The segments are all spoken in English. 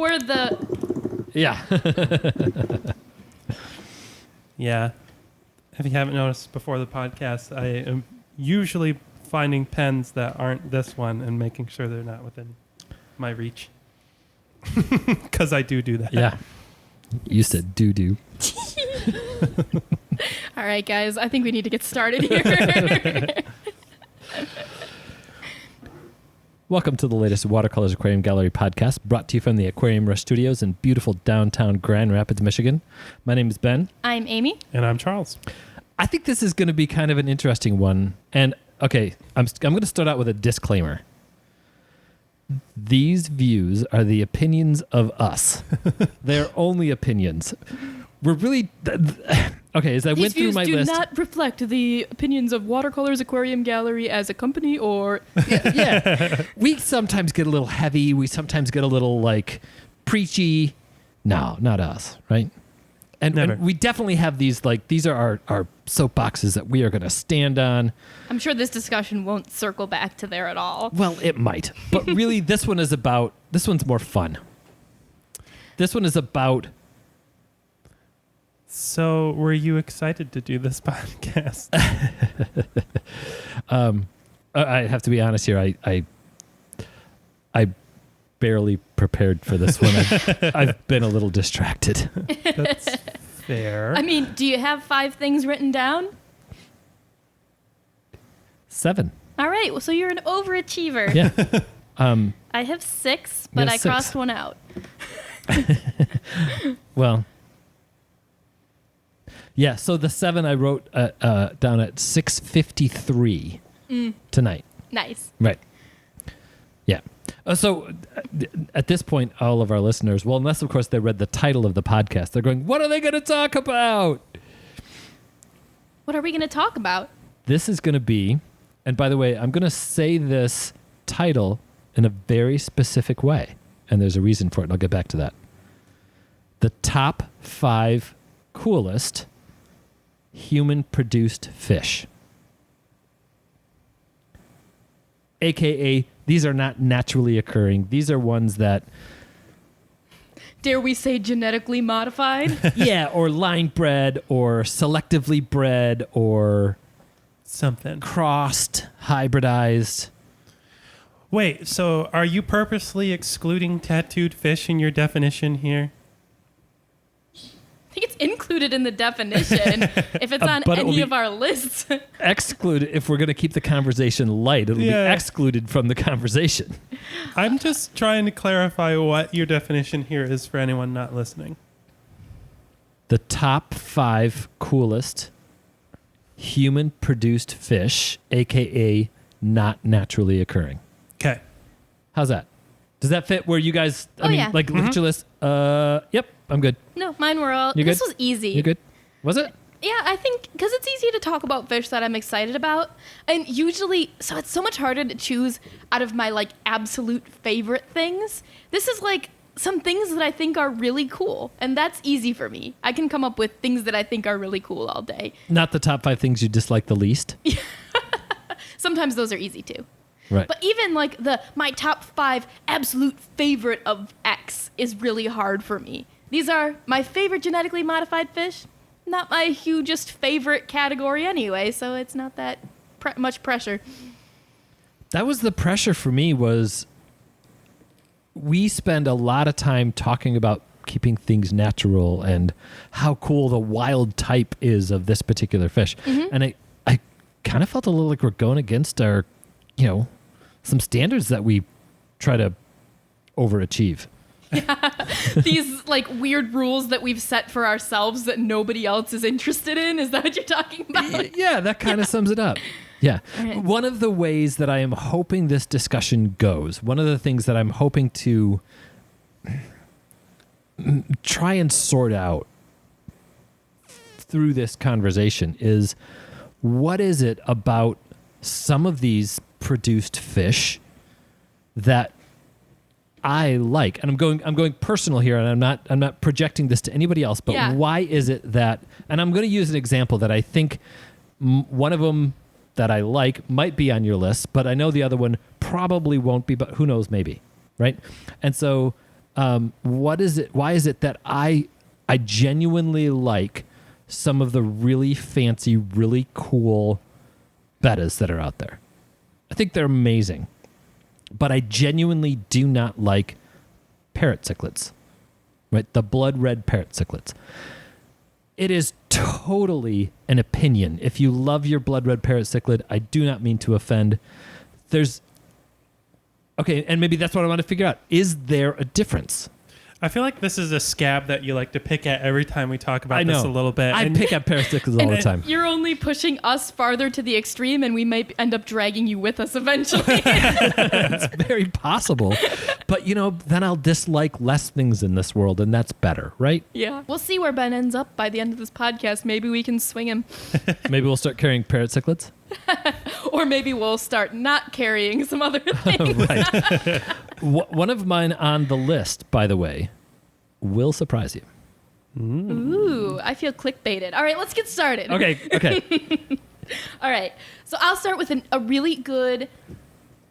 before the... Yeah. Yeah. If you haven't noticed before the podcast, I am usually finding pens that aren't this one and making sure they're not within my reach. Because I do that. Yeah. You said doo-doo. All right, guys. I think we need to get started here. Welcome to the latest Watercolors Aquarium Gallery podcast, brought to you from the Aquarium Rush Studios in beautiful downtown Grand Rapids, Michigan. My name is Ben. I'm Amy. And I'm Charles. I think this is going to be kind of an interesting one. And, okay, I'm going to start out with a disclaimer. These views are the opinions of us. They're only opinions. We're really... Okay, as I went through my list... These views do not reflect the opinions of Watercolors Aquarium Gallery as a company or... Yeah. We sometimes get a little heavy. We sometimes get a little, preachy. No, not us, right? And we definitely have these, these are our soapboxes that we are going to stand on. I'm sure this discussion won't circle back to there at all. Well, it might. But really, this one's more fun. This one is about... So, were you excited to do this podcast? I have to be honest here. I barely prepared for this one. I've been a little distracted. That's fair. I mean, do you have 5 things written down? 7. All right. Well, so you're an overachiever. Yeah. I have 6, but I crossed one out. Well... Yeah, so the 7 I wrote down at 6:53 tonight. Nice. Right. Yeah. So at this point, all of our listeners, well, unless, of course, they read the title of the podcast, they're going, what are they going to talk about? What are we going to talk about? This is going to be, and by the way, I'm going to say this title in a very specific way, and there's a reason for it, and I'll get back to that. The top 5 coolest human-produced fish. AKA, these are not naturally occurring. These are ones that... Dare we say genetically modified? Yeah, or line bred, or selectively bred, or... Something. Crossed, hybridized. Wait, so are you purposely excluding tattooed fish in your definition here? I think it's included in the definition if it's on any of our lists. Excluded, if we're going to keep the conversation light, it'll be excluded from the conversation. I'm just trying to clarify what your definition here is for anyone not listening. The top 5 coolest human-produced fish, a.k.a. not naturally occurring. Okay. How's that? Does that fit where you guys, look at your list? Yep, I'm good. No, mine were all... You good? This was easy. You good? Was it? Yeah, I think because it's easy to talk about fish that I'm excited about. And usually, so it's so much harder to choose out of my, absolute favorite things. This is, some things that I think are really cool. And that's easy for me. I can come up with things that I think are really cool all day. Not the top 5 things you dislike the least? Sometimes those are easy, too. Right. But even my top 5 absolute favorite of X is really hard for me. These are my favorite genetically modified fish. Not my hugest favorite category anyway, so it's not that much pressure. That was the pressure for me was we spend a lot of time talking about keeping things natural and how cool the wild type is of this particular fish. Mm-hmm. And I kind of felt a little like we're going against our, some standards that we try to overachieve. Yeah. These weird rules that we've set for ourselves that nobody else is interested in. Is that what you're talking about? Yeah, that kind of sums it up. Yeah. Right. One of the ways that I am hoping this discussion goes, one of the things that I'm hoping to try and sort out through this conversation is what is it about some of these produced fish that I like, and I'm going personal here, and I'm not projecting this to anybody else, but why is it that, and I'm going to use an example that I think one of them that I like might be on your list, but I know the other one probably won't be, but who knows, maybe, right? And so What is it? Why is it that I genuinely like some of the really fancy, really cool bettas that are out there? I think they're amazing, but I genuinely do not like parrot cichlids, right? The blood red parrot cichlids. It is totally an opinion. If you love your blood red parrot cichlid, I do not mean to offend. Okay, and maybe that's what I want to figure out. Is there a difference? I feel like this is a scab that you like to pick at every time we talk about this a little bit. I pick at parrot cichlids all the time. You're only pushing us farther to the extreme, and we might end up dragging you with us eventually. It's very possible. But, then I'll dislike less things in this world, and that's better, right? Yeah. We'll see where Ben ends up by the end of this podcast. Maybe we can swing him. Maybe we'll start carrying parrot cichlids. Or maybe we'll start not carrying some other things. Right. One of mine on the list, by the way, will surprise you. Ooh, I feel clickbaited. All right, let's get started. Okay. All right. So I'll start with a really good,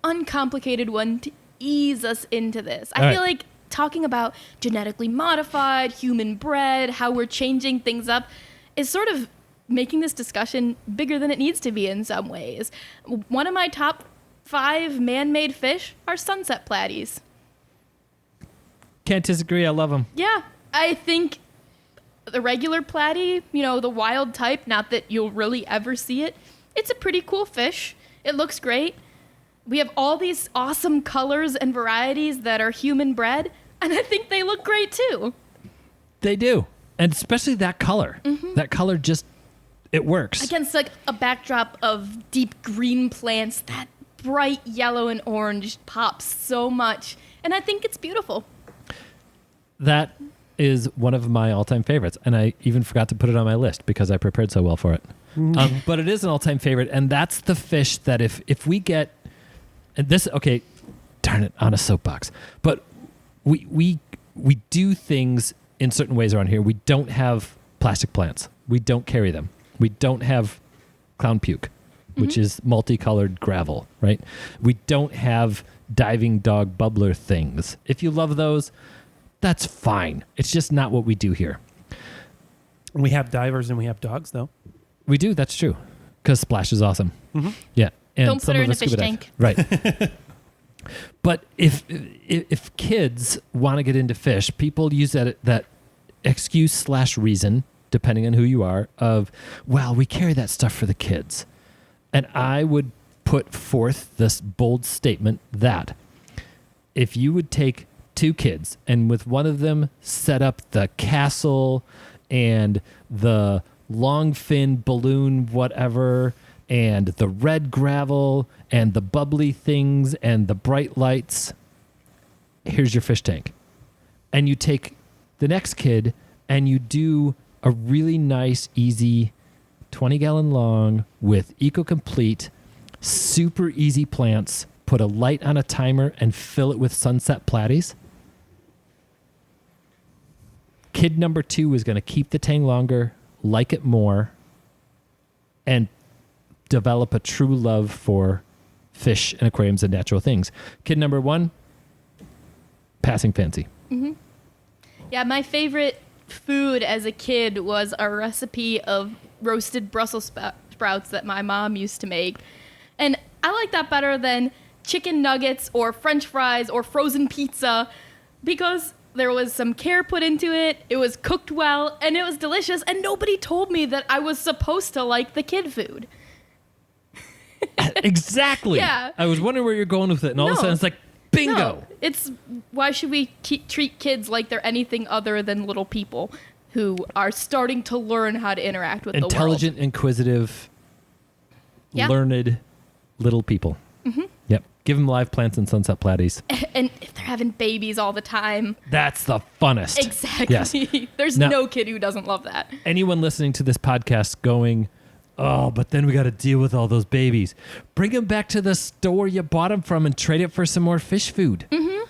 uncomplicated one to ease us into this. I feel like talking about genetically modified, human bred, how we're changing things up is sort of making this discussion bigger than it needs to be in some ways. One of my top 5 man-made fish are sunset platies. Can't disagree. I love them. Yeah, I think the regular platy, the wild type, not that you'll really ever see it, it's a pretty cool fish. It looks great. We have all these awesome colors and varieties that are human bred, and I think they look great too. They do. And especially that color. Mm-hmm. That color just, it works. Against like a backdrop of deep green plants, that bright yellow and orange pops so much, and I think it's beautiful. That is one of my all-time favorites, and I even forgot to put it on my list because I prepared so well for it. But it is an all-time favorite, and that's the fish that if we get and this, okay, darn it, on a soapbox, but we do things in certain ways around here. We don't have plastic plants. We don't carry them. We don't have clown puke, which is multicolored gravel, right? We don't have diving dog bubbler things. If you love those, that's fine. It's just not what we do here. We have divers and we have dogs, though. We do. That's true. Because Splash is awesome. Mm-hmm. Yeah. And don't put her in a fish tank. Right. But if kids want to get into fish, people use that excuse/reason, depending on who you are, of, well, we carry that stuff for the kids. And I would put forth this bold statement that if you would take 2 kids and with one of them set up the castle and the long fin balloon whatever and the red gravel and the bubbly things and the bright lights, here's your fish tank. And you take the next kid and you do a really nice, easy 20-gallon long with eco-complete, super easy plants, put a light on a timer and fill it with sunset platies. Kid number 2 is going to keep the tank longer, like it more, and develop a true love for fish and aquariums and natural things. Kid number 1, passing fancy. Mm-hmm. Yeah, my favorite food as a kid was a recipe of roasted Brussels sprouts that my mom used to make. And I like that better than chicken nuggets or French fries or frozen pizza because there was some care put into it, it was cooked well, and it was delicious, and nobody told me that I was supposed to like the kid food. Exactly. Yeah. I was wondering where you're going with it, and all of a sudden it's like, bingo. No, it's why should we treat kids like they're anything other than little people who are starting to learn how to interact with the world. Intelligent, inquisitive, learned little people. Mm-hmm. Yep. Give them live plants and sunset platies. And if they're having babies all the time. That's the funnest. Exactly. Yes. There's no kid who doesn't love that. Anyone listening to this podcast going, oh, but then we got to deal with all those babies. Bring them back to the store you bought them from and trade it for some more fish food. Mm-hmm.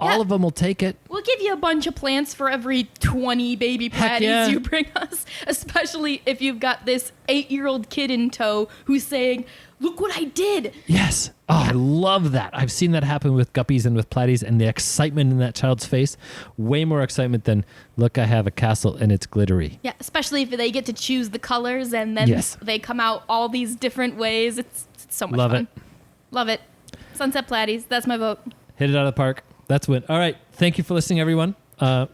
All of them will take it. We'll give you a bunch of plants for every 20 baby platies you bring us, especially if you've got this 8-year-old kid in tow who's saying, look what I did. Yes. Oh, I love that. I've seen that happen with guppies and with platies, and the excitement in that child's face, way more excitement than, look, I have a castle and it's glittery. Yeah, especially if they get to choose the colors and then Yes. they come out all these different ways. It's so much Love fun. it. Love it. Sunset Platies. That's my vote. Hit it out of the park. That's win. All right. Thank you for listening, everyone. Oh,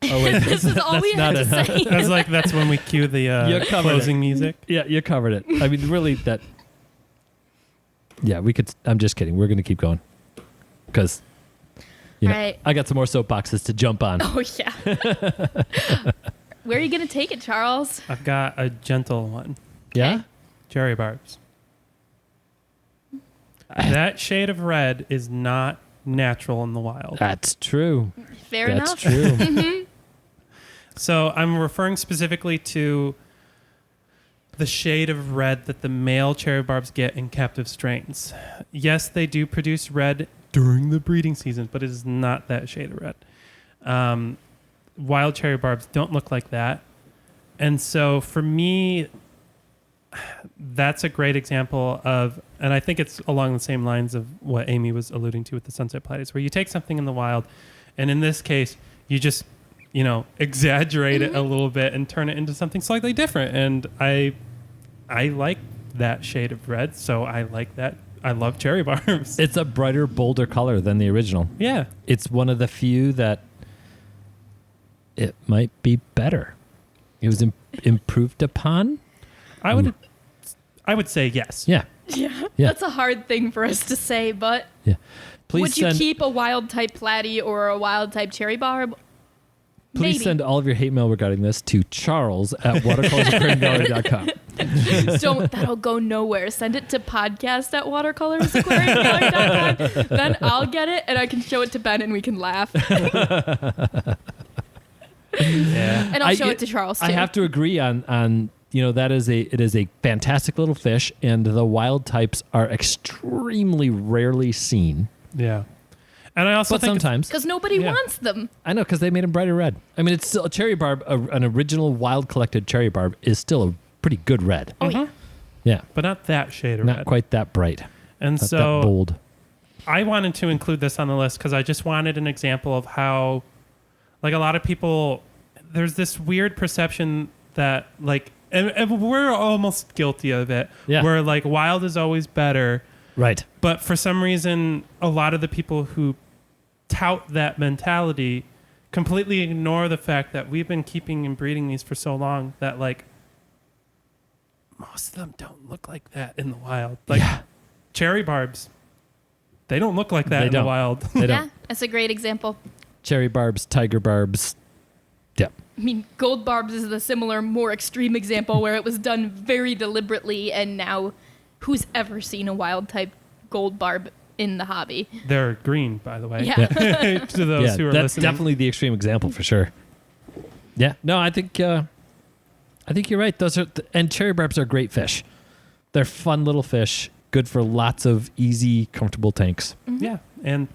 wait. This is all we have to say. That's when we cue the covered closing music. Yeah, you covered it. I mean, really, that. Yeah, we could. I'm just kidding. We're going to keep going. Because, All right. I got some more soapboxes to jump on. Oh, yeah. Where are you going to take it, Charles? I've got a gentle one. Yeah? Cherry barbs. That shade of red is not natural in the wild. That's true. Fair That's enough. true. So I'm referring specifically to the shade of red that the male cherry barbs get in captive strains. Yes, they do produce red during the breeding season, but it is not that shade of red. Wild cherry barbs don't look like that. And so for me, that's a great example of, and I think it's along the same lines of what Amy was alluding to with the sunset platies, where you take something in the wild, and in this case, you just, exaggerate it a little bit and turn it into something slightly different. And I like that shade of red, so I like that. I love cherry barbs. It's a brighter, bolder color than the original. Yeah. It's one of the few that it might be better. It was improved upon. I would say yes. Yeah. Yeah. Yeah. That's a hard thing for us to say, but Yeah. Please would you send, keep a wild type platy or a wild type cherry barb? please Maybe. send all of your hate mail regarding this to charles@watercolorsaquariumgallery.com. Don't. That'll go nowhere. Send it to podcast@watercolorsaquariumgallery.com. Then I'll get it and I can show it to Ben and we can laugh. Yeah. And I'll show it to Charles too. I have to agree on it is a fantastic little fish, and the wild types are extremely rarely seen. Yeah. And I also But think sometimes because nobody Yeah. wants them. I know, because they made them brighter red. I mean, it's still a cherry barb. An original wild collected cherry barb is still a pretty good red. Oh yeah. Yeah, but not that shade of not red. quite that bright, And not so that bold. I wanted to include this on the list because I just wanted an example of how, like, a lot of people, there's this weird perception that, like, and we're almost guilty of it, Yeah. where, like, wild is always better. Right. But for some reason, a lot of the people who tout that mentality completely ignore the fact that we've been keeping and breeding these for so long that, like, most of them don't look like that in the wild. Like, Yeah. cherry barbs, they don't look like that They in don't. the wild. They Yeah, don't. that's a great example. Cherry barbs, tiger barbs. Yeah. I mean, gold barbs is the similar, more extreme example where it was done very deliberately, and now who's ever seen a wild type gold barb in the hobby? They're green, by the way. Yeah. To those Yeah, who are that's listening. definitely the extreme example for sure. Yeah. No, I think you're right. Those are and cherry barbs are great fish. They're fun little fish, good for lots of easy, comfortable tanks. Yeah, and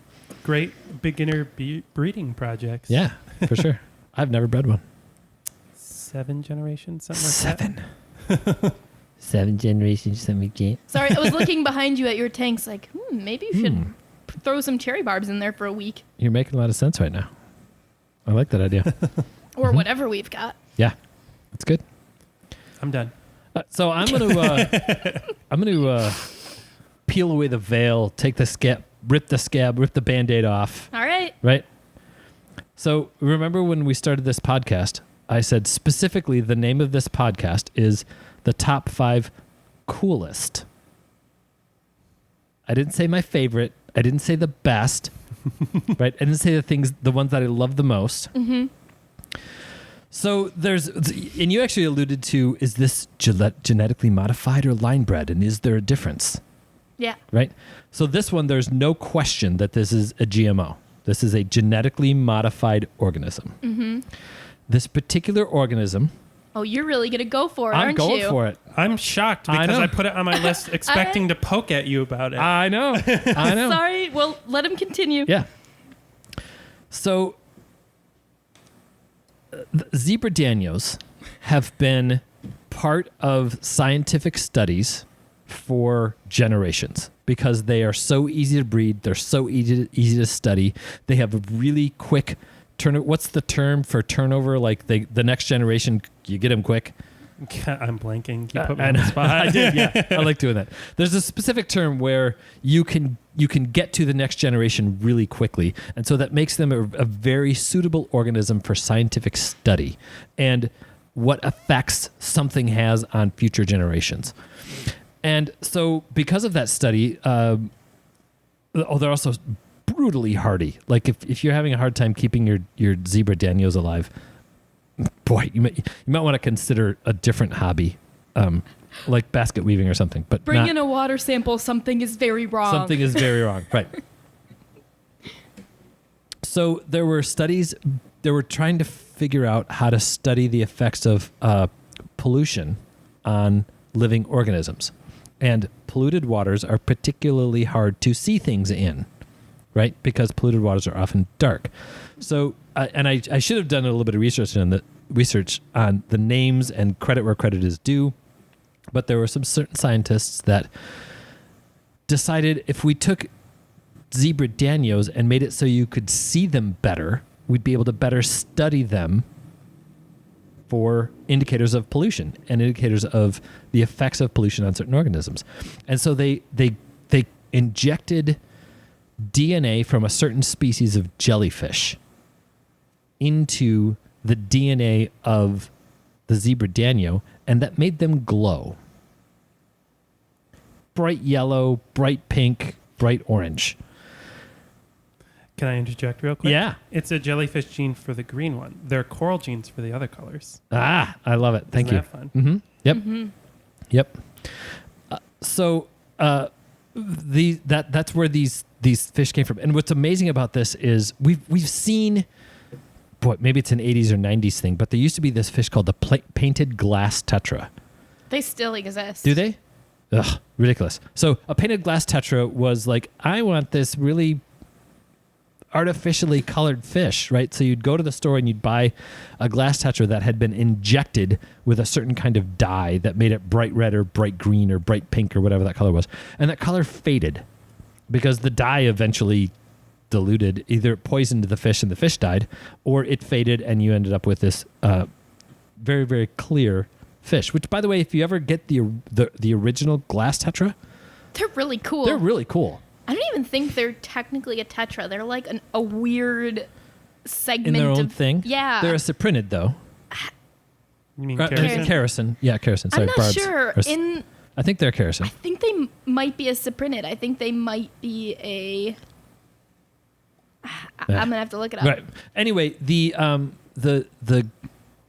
great beginner breeding projects. Yeah, for sure. I've never bred one. 7 generations, something like that. 7 generations, something like that. Sorry, I was looking behind you at your tanks like, maybe you should throw some cherry barbs in there for a week. You're making a lot of sense right now. I like that idea. Or whatever we've got. Yeah, that's good. I'm done. So I'm gonna peel away the veil, take the scab, rip the Band-Aid off. All right. Right. So remember when we started this podcast, I said specifically the name of this podcast is the top 5 coolest. I didn't say my favorite. I didn't say the best. Right. I didn't say the ones that I love the most. Mm-hmm. So and you actually alluded to, is this genetically modified or line bred? And is there a difference? Yeah. Right. So this one, there's no question that this is a GMO. This is a genetically modified organism. Mm-hmm. This particular organism, Oh, you're really going to go for it, I'm aren't going you? for it. I'm shocked I because know. I put it on my list expecting to poke at you about it. I know. I know. Sorry. Well, let him continue. Yeah. So zebra Danios have been part of scientific studies for generations because they are so easy to breed. They're so easy to study. They have a really quick turnover. What's the term for turnover? Like the next generation, you get them quick. I'm blanking. You put me on the spot. I did, yeah. I like doing that. There's a specific term where you can get to the next generation really quickly, and so that makes them a very suitable organism for scientific study and what effects something has on future generations. And so because of that study, they're also brutally hardy. Like if you're having a hard time keeping your zebra Danios alive, boy, you might want to consider a different hobby, like basket weaving or something. But bring in a water sample. Something is very wrong. Something is very wrong, right? So there were studies. They were trying to figure out how to study the effects of pollution on living organisms, and polluted waters are particularly hard to see things in, right? Because polluted waters are often dark. So, and I should have done a little bit of research on the names and credit where credit is due, but there were some certain scientists that decided if we took zebra Danios and made it so you could see them better, we'd be able to better study them for indicators of pollution and indicators of the effects of pollution on certain organisms. And so they injected DNA from a certain species of jellyfish into the DNA of the zebra Danio, and that made them glow. Bright yellow, bright pink, bright orange. Can I interject real quick? Yeah. It's a jellyfish gene for the green one. They're coral genes for the other colors. Ah, I love it. Thank Isn't you. that fun? Mm-hmm. Yep. Mm-hmm. Yep. That's where these fish came from. And what's amazing about this is we've seen, boy, maybe it's an 80s or 90s thing, but there used to be this fish called the painted glass tetra. They still exist. Do they? Ugh, ridiculous. So a painted glass tetra was like, I want this really artificially colored fish, right? So you'd go to the store and you'd buy a glass tetra that had been injected with a certain kind of dye that made it bright red or bright green or bright pink or whatever that color was. And that color faded because the dye eventually diluted. Either it poisoned the fish and the fish died, or it faded and you ended up with this very, very clear fish. Which, by the way, if you ever get the original glass tetra, They're really cool. they're really cool. I don't even think they're technically a tetra. They're like a weird segment In their own of thing. Yeah. They're a Cyprinid, though. You mean Charicin? Charicin. Yeah, Charicin. Sorry, I'm not Barb's. sure. I think they're Charicin. I think they might be a Cyprinid. I think they might be a. I'm gonna have to look it up. Right. Anyway, the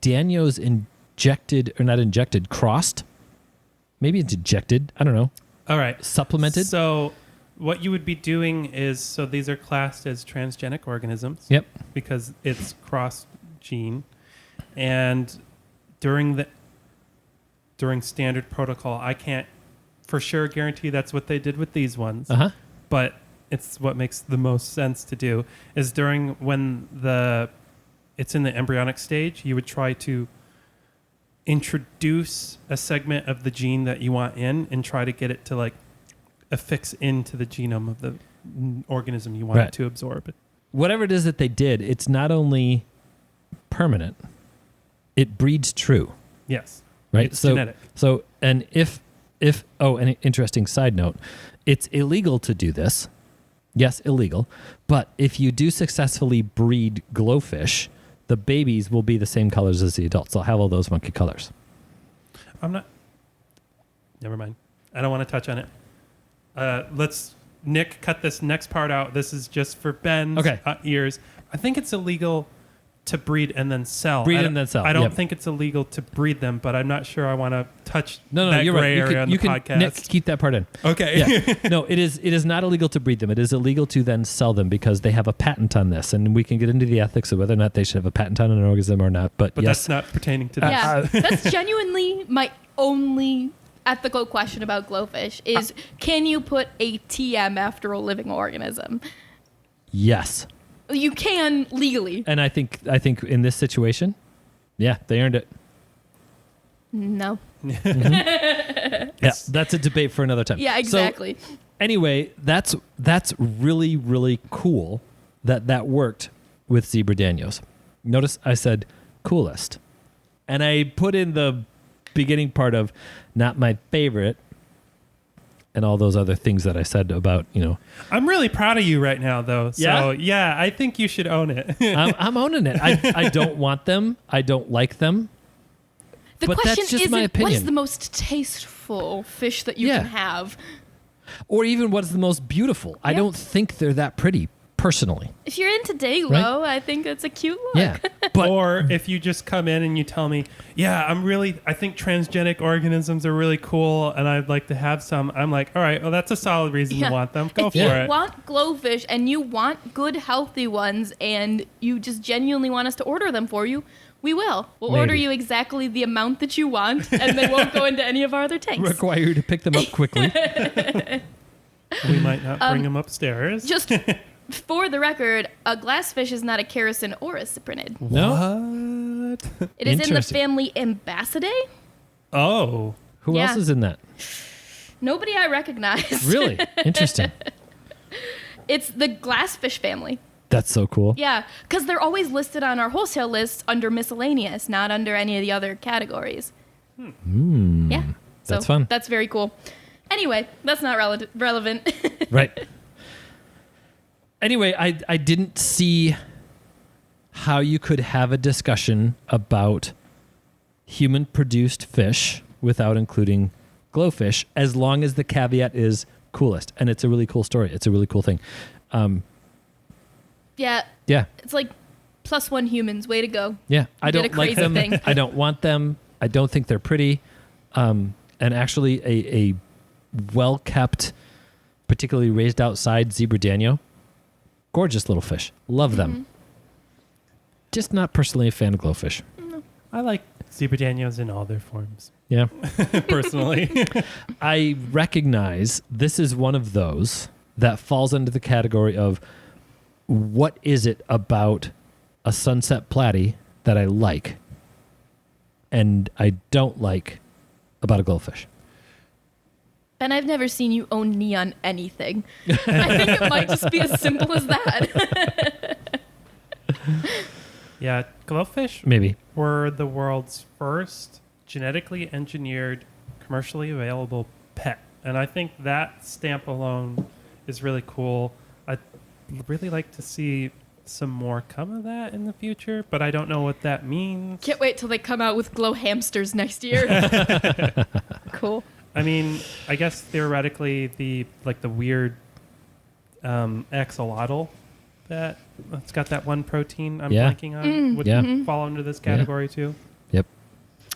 Danios injected or not injected, crossed. Maybe it's injected. I don't know. All right. Supplemented. So what you would be doing is, so these are classed as transgenic organisms. Yep. Because it's cross gene. And during standard protocol, I can't for sure guarantee that's what they did with these ones. Uh-huh. But it's what makes the most sense to do is during when it's in the embryonic stage, you would try to introduce a segment of the gene that you want in and try to get it to like affix into the genome of the organism you want Right. it to absorb. Whatever it is that they did, it's not only permanent, it breeds true. Yes. Right. It's genetic. So, and if an interesting side note, it's illegal to do this. Yes, illegal. But if you do successfully breed glowfish, the babies will be the same colors as the adults. They'll have all those monkey colors. Never mind. I don't want to touch on it. Let's, Nick, cut this next part out. This is just for Ben's ears. I think it's illegal to breed and then sell. I don't think it's illegal to breed them, but I'm not sure I want to touch that you're gray right. area on the podcast. Nick, keep that part in. Okay. Yeah. No, it is not illegal to breed them. It is illegal to then sell them because they have a patent on this, and we can get into the ethics of whether or not they should have a patent on an organism or not. But yes, that's not pertaining to this. Yeah, that's genuinely my only ethical question about glowfish is can you put a TM after a living organism? Yes. You can legally. And I think in this situation, yeah, they earned it. No. Yeah, that's a debate for another time. Yeah, exactly. So, anyway, that's really, really cool that worked with zebra Danios. Notice I said coolest. And I put in the beginning part of not my favorite and all those other things that I said about, I'm really proud of you right now, though. Yeah? So, yeah, I think you should own it. I'm owning it. I don't want them. I don't like them. The But question that's just isn't my what opinion. is the most tasteful fish that you Yeah. can have. Or even what's the most beautiful. I Yeah. don't think they're that pretty, personally. If you're into Dayglow, Right? I think it's a cute look. Yeah. But Or if you just come in and you tell me, yeah, I think transgenic organisms are really cool and I'd like to have some. I'm like, all right, well, that's a solid reason Yeah. to want them. Go If for you it. want glowfish and you want good, healthy ones, and you just genuinely want us to order them for you, we will. We'll order Maybe. you exactly the amount that you want, and they won't go into any of our other tanks. require you to pick them up quickly. We might not bring them upstairs. Just for the record, a glassfish is not a charicin or a cyprinid. No? What? It is in the Interesting. family Ambassidae. Oh. Who Yeah. else is in that? Nobody I recognize. Really? Interesting. It's the glassfish family. That's so cool. Yeah, because they're always listed on our wholesale list under miscellaneous, not under any of the other categories. Yeah. So That's fun. That's very cool. Anyway, that's not relevant. Right. Anyway, I didn't see how you could have a discussion about human-produced fish without including glowfish, as long as the caveat is coolest. And it's a really cool story. It's a really cool thing. Yeah, Yeah. it's like +1 humans. Way to go. Yeah. I did a don't like crazy them. thing. I don't want them. I don't think they're pretty. And actually, a well-kept, particularly raised outside zebra Danio, gorgeous little fish. Love them. Just not personally a fan of glowfish. I like zebra Danios in all their forms, Yeah. personally. I recognize this is one of those that falls under the category of what is it about a sunset platy that I like and I don't like about a glowfish. Ben, I've never seen you own neon anything. I think it might just be as simple as that. Yeah, glowfish Maybe. were the world's first genetically engineered, commercially available pet. And I think that stamp alone is really cool. I'd really like to see some more come of that in the future, but I don't know what that means. Can't wait till they come out with glow hamsters next year. Cool. I mean, I guess theoretically the weird axolotl that's got that one protein I'm Yeah. blanking on would Yeah. fall under this category too. Yep.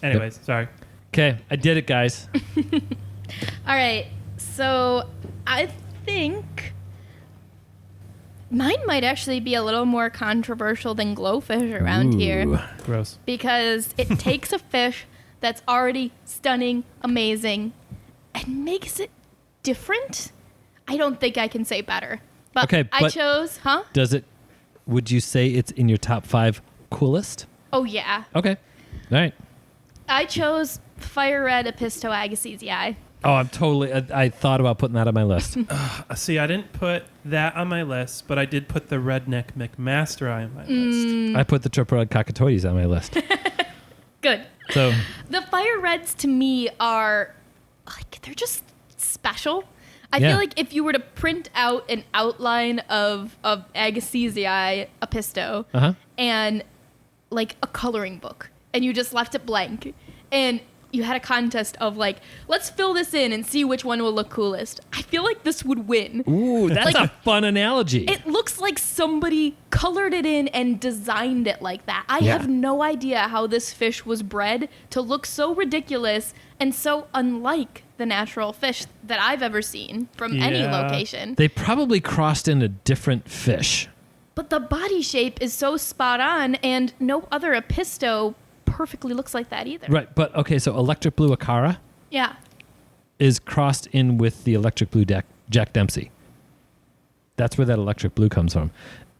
Anyways, sorry. Okay. I did it, guys. All right. So I think mine might actually be a little more controversial than glowfish around here, Ooh. Gross. because it takes a fish that's already stunning, amazing, and makes it different. I don't think I can say better. But Okay, I but- chose, Would you say it's in your top 5 coolest? Oh, yeah. Okay. All right. I chose fire red Apistogramma. Oh, I'm totally. I thought about putting that on my list. See, I didn't put that on my list, but I did put the redneck macmasteri on my list. I put the Tripod cacatuoides on my list. Good. So The fire reds to me are like they're just special. I Yeah. feel like if you were to print out an outline of agassizii Apisto Uh-huh. and like a coloring book, and you just left it blank, and you had a contest of like, let's fill this in and see which one will look coolest, I feel like this would win. Ooh, that's Like- a fun analogy. It looks like somebody colored it in and designed it like that. I Yeah. have no idea how this fish was bred to look so ridiculous and so unlike the natural fish that I've ever seen from any Yeah. location. They probably crossed in a different fish. But the body shape is so spot on, and no other Apisto perfectly looks like that either. Right, but okay, so electric blue Acara Yeah. is crossed in with the electric blue Jack Dempsey. That's where that electric blue comes from.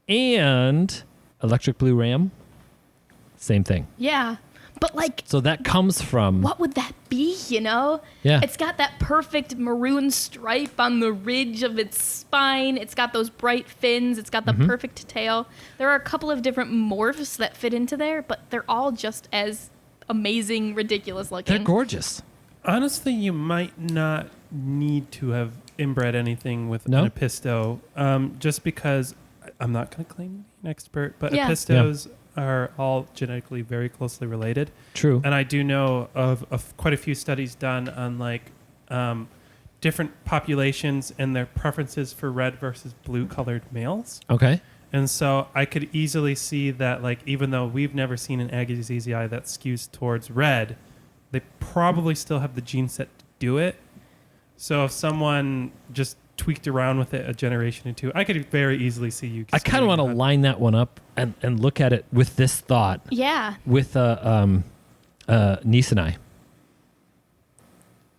And electric blue Ram, same thing. Yeah. But like, So that comes from what would that be, you know? Yeah. It's got that perfect maroon stripe on the ridge of its spine. It's got those bright fins. It's got the perfect tail. There are a couple of different morphs that fit into there, but they're all just as amazing, ridiculous looking. they're gorgeous. Honestly, you might not need to have inbred anything with No? an Apisto, just because I'm not going to claim to be an expert, but Yeah. Apistos are all genetically very closely related. True. And I do know of quite a few studies done on like different populations and their preferences for red versus blue colored males. Okay. And so I could easily see that, like, even though we've never seen an agassizii that skews towards red, they probably still have the gene set to do it. So if someone just tweaked around with it a generation or two, I could very easily see you. I kind of want to line that one up and look at it with this thought. Yeah. With Nisani.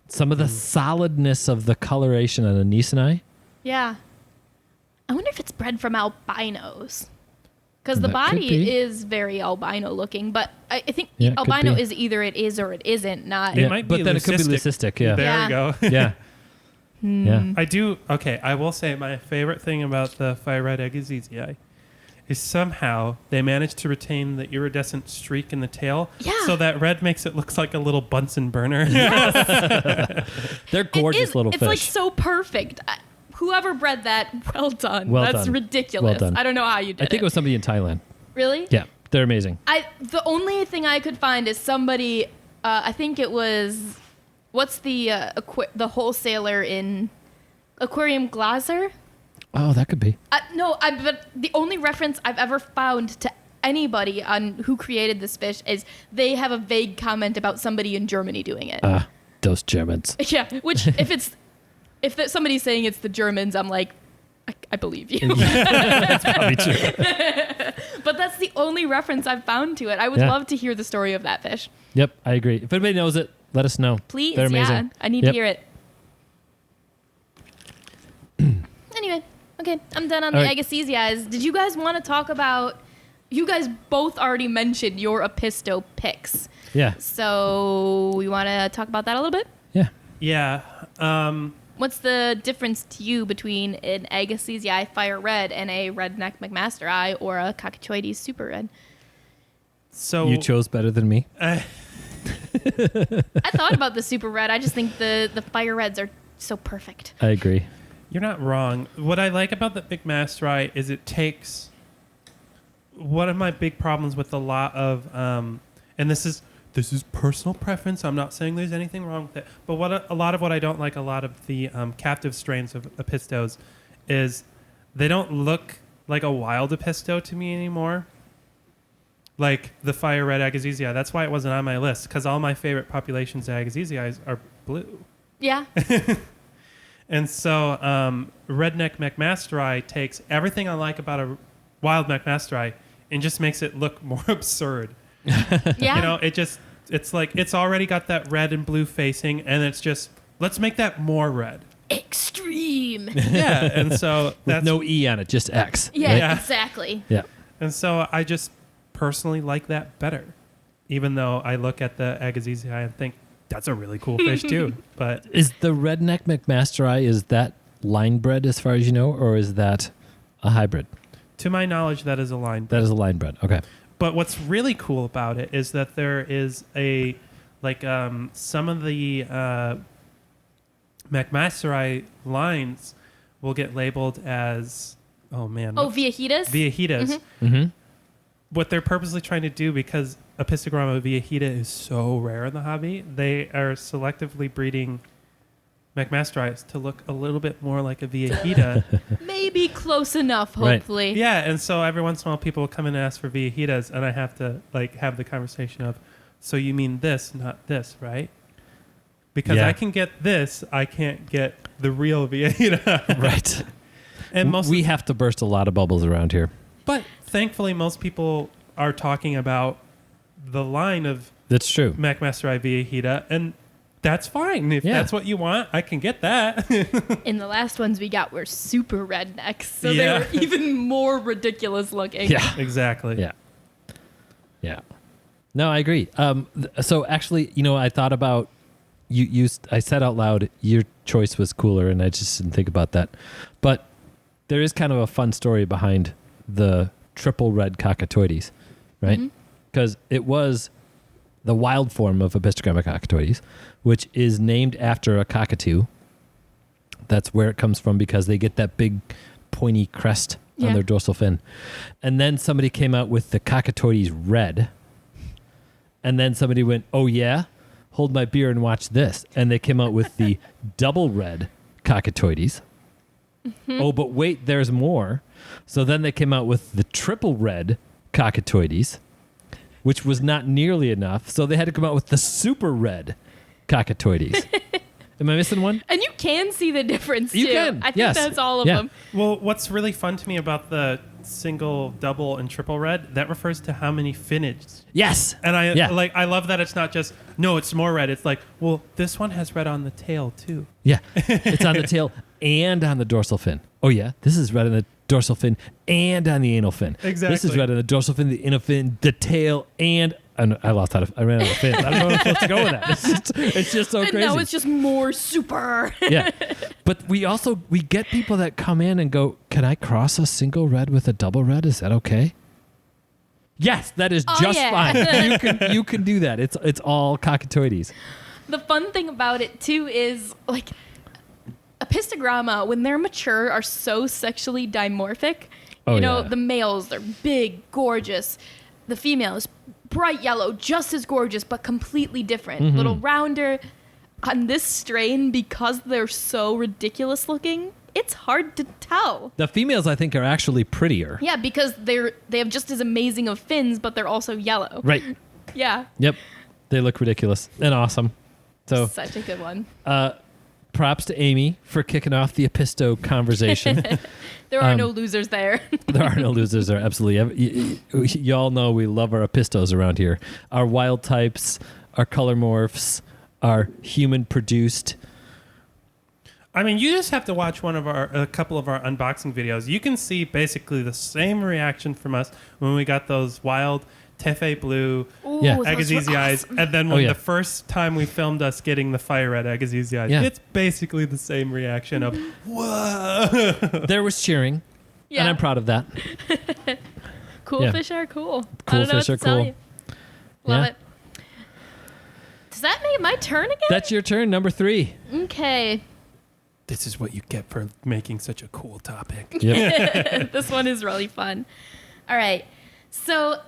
Some of the solidness of the coloration on a Nisani. Yeah. I wonder if it's bred from albinos. Because the That could body be. is very albino looking, but I think Yeah, it could albino be. is either it is or it isn't, not. It might but be then it could be leucistic. Yeah. There Yeah. we go. Yeah. Yeah. I do. Okay, I will say my favorite thing about the fire red agassizii is somehow they managed to retain the iridescent streak in the tail. Yeah. So that red makes it look like a little Bunsen burner. They're gorgeous little it's fish. like so perfect. Whoever bred that, well done. Well That's done. ridiculous. Well done. I don't know how you did I think it was somebody in Thailand. Really? Yeah. They're amazing. The only thing I could find is somebody. I think it was. What's the wholesaler in Aquarium Glaser? Oh, that could be. But the only reference I've ever found to anybody on who created this fish is they have a vague comment about somebody in Germany doing it. Those Germans. Yeah, which if somebody's saying it's the Germans, I'm like, I believe you. That's probably true. But that's the only reference I've found to it. I would Yeah. love to hear the story of that fish. Yep, I agree. If anybody knows it, let us know. Please, They're amazing. yeah. I need Yep. to hear it. Anyway, okay, I'm done on All the right. agassizii. Did you guys want to talk about? You guys both already mentioned your Apisto picks, Yeah. so we want to talk about that a little bit. Yeah. Yeah. What's the difference to you between an agassizii fire red and a redneck macmasteri or a cacatuoides super red? So You chose better than me. I thought about the super red. I just think the fire reds are so perfect. I agree. You're not wrong. What I like about the macmasteri is it takes one of my big problems with a lot of, and this is personal preference. I'm not saying there's anything wrong with it, but a lot of what I don't like, a lot of the captive strains of Apistos, is they don't look like a wild Apisto to me anymore. Like the fire red agassizii. That's why it wasn't on my list, because all my favorite populations of agassizii are blue. Yeah. And so redneck macmasteri takes everything I like about a wild macmasteri and just makes it look more absurd. Yeah. You know, it's like it's already got that red and blue facing, and it's just, let's make that more red. Extreme. Yeah, and so With that's no E on it, just X. Yeah, right? Yeah. exactly. Yeah. and so I just personally like that better, even though I look at the agassizii and think that's a really cool fish too. But Is the redneck macmasteri, is that line bred as far as you know, or is that a hybrid? to my knowledge, that is a line. That is a line bred. Okay. But what's really cool about it is that there is some of the macmasteri lines will get labeled as, Viahitas? Viahitas. Mm-hmm. What they're purposely trying to do, because Apistogramma viahita is so rare in the hobby, they are selectively breeding macmasteris to look a little bit more like a viahita. Maybe close enough, Right. hopefully. Yeah, and so every once in a while people will come in and ask for viahitas, and I have to have the conversation of, so you mean this, not this, right? Because Yeah. I can get this, I can't get the real viahita. Right. And We have to burst a lot of bubbles around here. but thankfully most people are talking about the line of That's true. macmasteri viahita, and that's fine. If Yeah. that's what you want, I can get that. And the last ones we got were super rednecks, so Yeah. they were even more ridiculous looking. Yeah. Exactly. Yeah. Yeah. No, I agree. So actually, I thought about you. I said out loud, your choice was cooler, and I just didn't think about that. But there is kind of a fun story behind the triple red cacatuoides, right? Because it was the wild form of Apistogramma cacatuoides, which is named after a cockatoo. That's where it comes from because they get that big pointy crest on their dorsal fin. And then somebody came out with the cacatuoides red. And then somebody went, oh yeah, hold my beer and watch this. And they came out with the double red cacatuoides. Oh, but wait, there's more. So then they came out with the triple red cacatuoides, which was not nearly enough. So they had to come out with the super red cacatuoides. Am I missing one? And you can see the difference, too. You can, I think yes. that's all of them. Well, what's really fun to me about the single, double, and triple red, that refers to how many finids. Yes. And I love that it's not just, no, it's more red. It's like, well, this one has red on the tail, too. Yeah. It's on the tail and on the dorsal fin. Oh, yeah. This is red on the dorsal fin and on the anal fin. Exactly. This is red on the dorsal fin, the anal fin, the tail, and I lost out. I ran out of fins. I don't know where I'm supposed to go with that. It's just so crazy. And now it's just more super. Yeah. But we get people that come in and go, can I cross a single red with a double red? Is that okay? Yes, that is just fine. You can do that. It's all cacatuoides. The fun thing about it, too, is like Apistogramma, when they're mature, are so sexually dimorphic. The males, they're big, gorgeous. The females, bright yellow, just as gorgeous, but completely different. Little rounder. On this strain, because they're so ridiculous looking, it's hard to tell. The females, I think, are actually prettier. Yeah, because they have just as amazing of fins, but they're also yellow. Right. Yeah. Yep. They look ridiculous and awesome. So Such a good one. Props to Amy for kicking off the Apisto conversation. There are no losers there. There are no losers there, absolutely. Y'all know we love our Apistos around here. Our wild types, our color morphs, our human-produced. I mean, you just have to watch a couple of our unboxing videos. You can see basically the same reaction from us when we got those wild Tefe blue agassizii eyes, awesome. and then the first time we filmed us getting the fire red agassizii eyes, it's basically the same reaction of whoa. There was cheering, and I'm proud of that. Cool fish are cool. Cool fish are cool. Love it. Does that make my turn again? That's your turn, number 3. Okay. This is what you get for making such a cool topic. Yep. This one is really fun. All right. So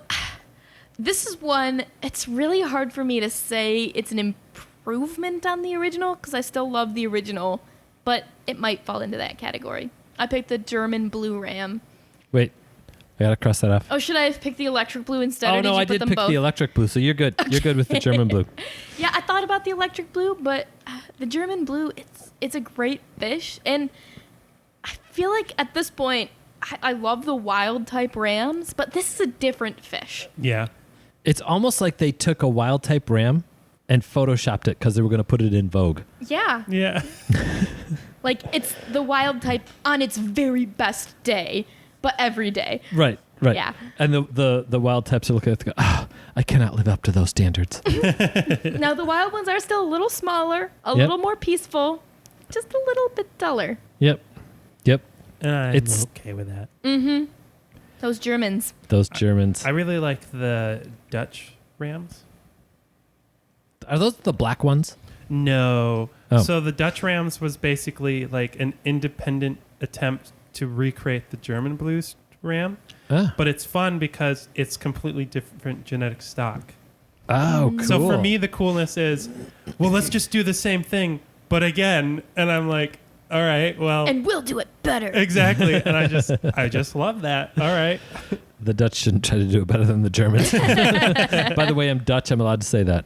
this is one, it's really hard for me to say it's an improvement on the original because I still love the original, but it might fall into that category. I picked the German blue ram. Wait, I gotta cross that off. Oh, should I have picked the electric blue instead? Oh, no, I did pick the electric blue, so you're good. Okay. You're good with the German blue. Yeah, I thought about the electric blue, but the German blue, it's a great fish. And I feel like at this point, I love the wild type rams, but this is a different fish. Yeah. It's almost like they took a wild type ram and photoshopped it because they were going to put it in Vogue. Yeah. Yeah. Like it's the wild type on its very best day, but every day. Right. Yeah. And the wild types are looking at it and go, I cannot live up to those standards. Now the wild ones are still a little smaller, a little more peaceful, just a little bit duller. Yep. I'm It's okay with that. Mm-hmm. Those Germans. I really like the Dutch rams. Are those the black ones? No. Oh. So the Dutch rams was basically like an independent attempt to recreate the German blues ram. But it's fun because it's completely different genetic stock. Oh, cool. So for me, the coolness is, well, let's just do the same thing, but again. And I'm like, all right, well. And we'll do it better. Exactly. And I just love that. All right. The Dutch shouldn't try to do it better than the Germans. By the way, I'm Dutch. I'm allowed to say that.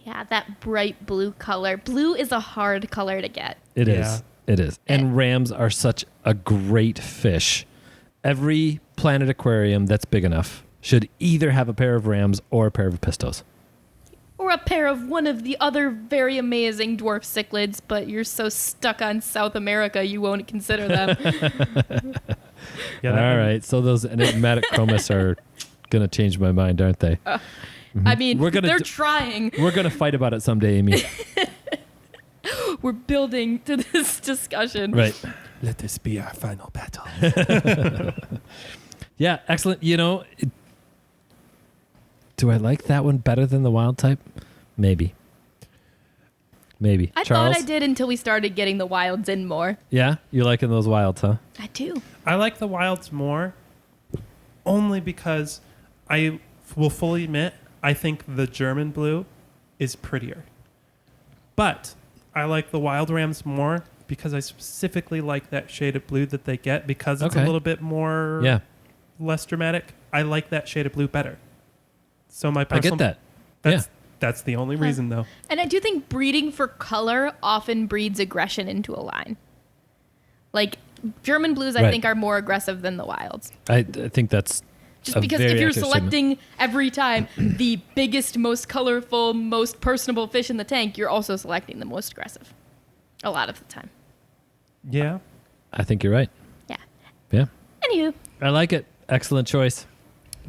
Yeah, that bright blue color. Blue is a hard color to get. It is. And rams are such a great fish. Every Planet aquarium that's big enough should either have a pair of rams or a pair of Apistos. Or a pair of one of the other very amazing dwarf cichlids, but you're so stuck on South America you won't consider them. All right, so those enigmatic chromis are gonna change my mind, aren't they? I mean, they're d- trying. We're gonna fight about it someday, Amy. We're building to this discussion. Right. Let this be our final battle. Yeah, excellent. Do I like that one better than the wild type? Maybe. I Charles? thought I did until we started getting the wilds in more. Yeah? You're liking those wilds, huh? I do. I like the wilds more only because I will fully admit I think the German blue is prettier. But I like the wild rams more because I specifically like that shade of blue that they get because it's a little bit more less dramatic. I like that shade of blue better. So my personal, I get that. That's the only reason though. And I do think breeding for color often breeds aggression into a line. Like German blues, I think, are more aggressive than the wilds. I think that's just because if you're selecting every time the biggest, most colorful, most personable fish in the tank, you're also selecting the most aggressive. A lot of the time. Yeah. I think you're right. Yeah. Yeah. Anywho. I like it. Excellent choice.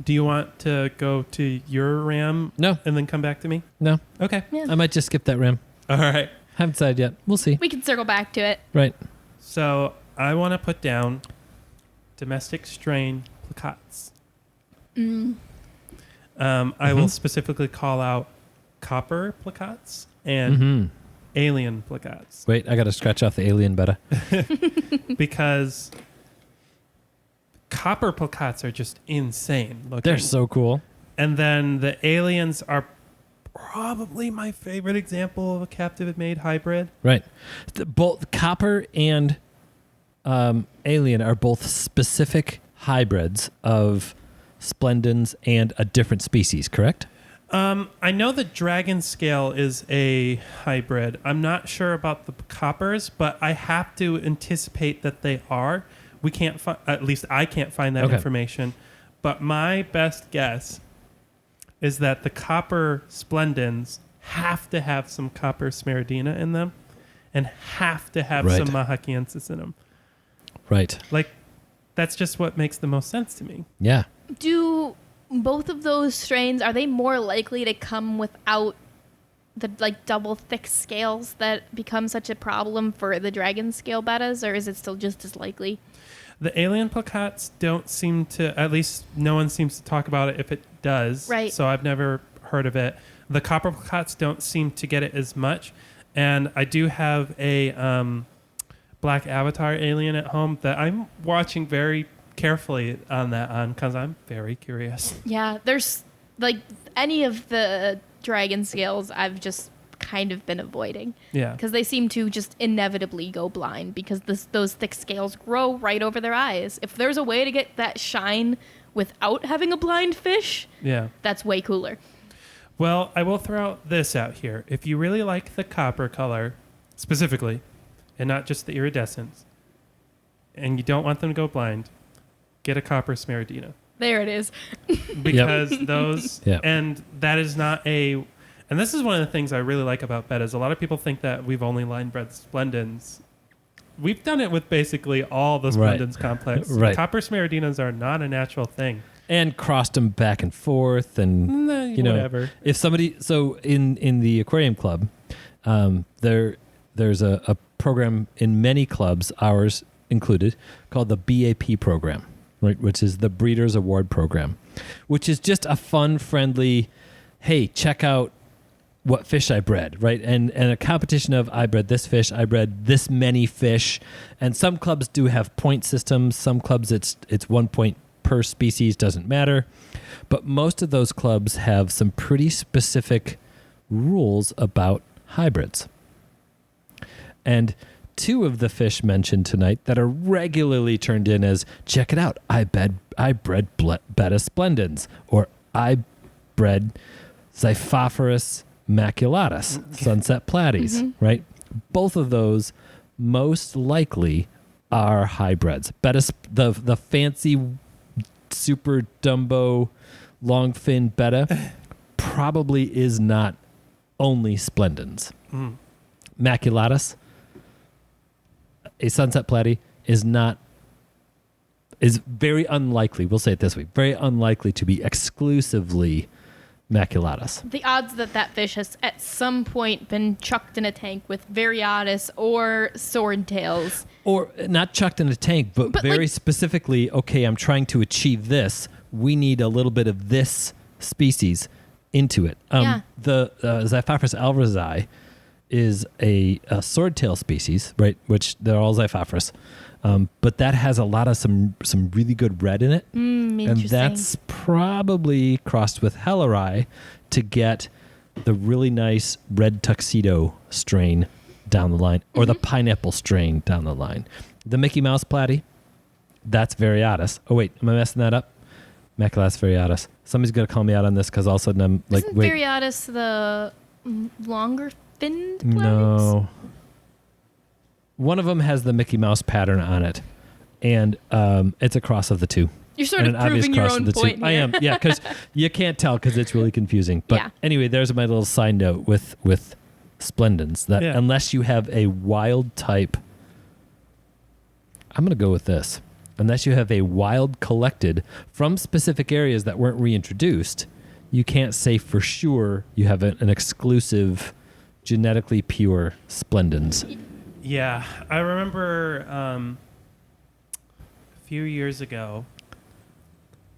Do you want to go to your ram? No. And then come back to me? No. Okay. Yeah. I might just skip that ram. All right. Haven't decided yet. We'll see. We can circle back to it. Right. So I want to put down domestic strain placats. I will specifically call out copper placats and alien placats. Wait, I got to scratch off the alien Betta. Because copper placats are just insane looking. They're so cool. And then the aliens are probably my favorite example of a captive made hybrid. Right. Both copper and alien are both specific hybrids of splendens and a different species, correct? I know the dragon scale is a hybrid. I'm not sure about the coppers, but I have to anticipate that they are. We can't at least I can't find that information. But my best guess is that the copper splendens have to have some copper smeridina in them and have to have some mahakiensis in them. Right. Like, that's just what makes the most sense to me. Yeah. Do both of those strains, are they more likely to come without the double thick scales that become such a problem for the dragon scale bettas, or is it still just as likely? The alien placats don't seem to, at least no one seems to talk about it if it does. Right. So I've never heard of it. The copper placats don't seem to get it as much. And I do have a black avatar alien at home that I'm watching very carefully on because I'm very curious. Yeah, there's any of the dragon scales I've just kind of been avoiding. Yeah. Because they seem to just inevitably go blind because those thick scales grow right over their eyes. If there's a way to get that shine without having a blind fish, that's way cooler. Well, I will throw this out here. If you really like the copper color specifically, and not just the iridescence, and you don't want them to go blind, get a copper smeridina. There it is. Because those, and that is not a, and this is one of the things I really like about bettas. A lot of people think that we've only line bred splendens. We've done it with basically all the splendens complex. Right. Copper smeridinas are not a natural thing. And crossed them back and forth, and whatever. If somebody, so in the aquarium club, there's a program in many clubs, ours included, called the BAP program, right, which is the Breeders Award Program, which is just a fun, friendly, hey, check out what fish I bred, right? And a competition of I bred this fish, I bred this many fish, and some clubs do have point systems. Some clubs it's 1 point per species, doesn't matter. But most of those clubs have some pretty specific rules about hybrids. And two of the fish mentioned tonight that are regularly turned in as, check it out, I bred Betta splendens, or I bred Xiphophorus maculatus, sunset platies, right? Both of those most likely are hybrids. Betta, the fancy super Dumbo long fin Betta probably is not only splendens. Maculatus, a sunset platy, is not is very unlikely, we'll say it this way, very unlikely to be exclusively maculatus. The odds that that fish has at some point been chucked in a tank with variatus or swordtails. Or not chucked in a tank, but very like, specifically, okay, I'm trying to achieve this. We need a little bit of this species into it. Yeah. The Xiphophorus alvarezi is a swordtail species, right? Which they're all Xiphophorus. But that has a lot of some really good red in it. And that's probably crossed with Helleri to get the really nice red tuxedo strain down the line, or the pineapple strain down the line. The Mickey Mouse Platy, that's variatus. Oh, wait, am I messing that up? Maculatus variatus. Somebody's going to call me out on this because all of a sudden I'm like, Isn't wait. variatus the longer finned platypus? No. One of them has the Mickey Mouse pattern on it, and it's a cross of the two. You're sort And of an obvious proving your cross of own the point two. I here. am, yeah, because you can't tell because it's really confusing. But Yeah. anyway, there's my little side note with splendens that unless you have a wild type, I'm going to go with this. Unless you have a wild collected from specific areas that weren't reintroduced, you can't say for sure you have an exclusive, genetically pure splendens. Yeah, I remember a few years ago,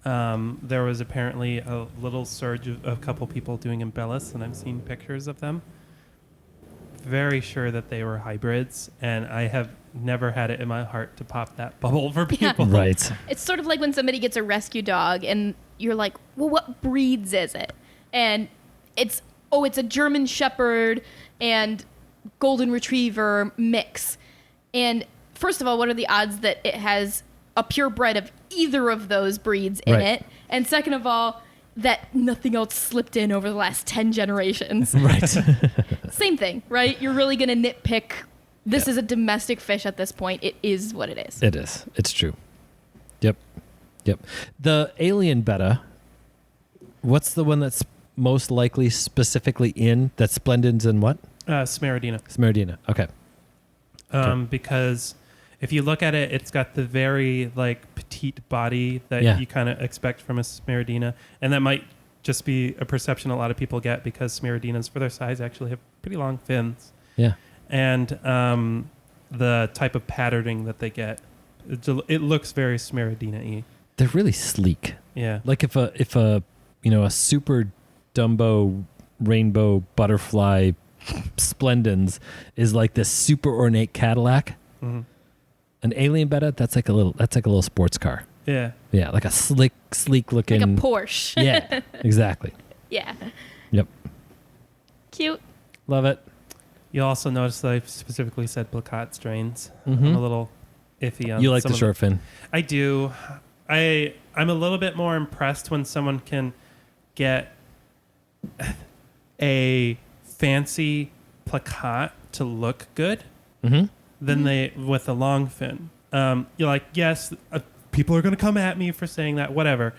there was apparently a little surge of a couple people doing embellis, and I've seen pictures of them. Very sure that they were hybrids, and I have never had it in my heart to pop that bubble for people. Right. It's sort of like when somebody gets a rescue dog and you're like, well, what breeds is it? And it's a German Shepherd and Golden Retriever mix. And first of all, what are the odds that it has a purebred of either of those breeds in it? And second of all, that nothing else slipped in over the last 10 generations. Right. Same thing, right? You're really going to nitpick. This is a domestic fish at this point. It is what it is. It is. It's true. Yep. The alien Betta, what's the one that's most likely specifically in that splendens in what? Smeridina. Smeridina. Okay. Because if you look at it, it's got the very petite body that you kind of expect from a Smeridina, and that might just be a perception a lot of people get because Smeridinas, for their size, actually have pretty long fins. Yeah. And the type of patterning that they get, it looks very Smeridina-y. They're really sleek. Yeah. Like if a super Dumbo rainbow butterfly splendens is like this super ornate Cadillac. Mm-hmm. An alien Betta, that's like a little sports car. Yeah. Yeah, like a sleek looking. Like a Porsche. Yeah, exactly. Yeah. Yep. Cute. Love it. You'll also notice that I specifically said Plakat strains. Mm-hmm. I'm a little iffy on You like some the of short fin. I do. I'm a little bit more impressed when someone can get a fancy Plakat to look good than they with a long fin. You're like, yes, people are going to come at me for saying that, whatever.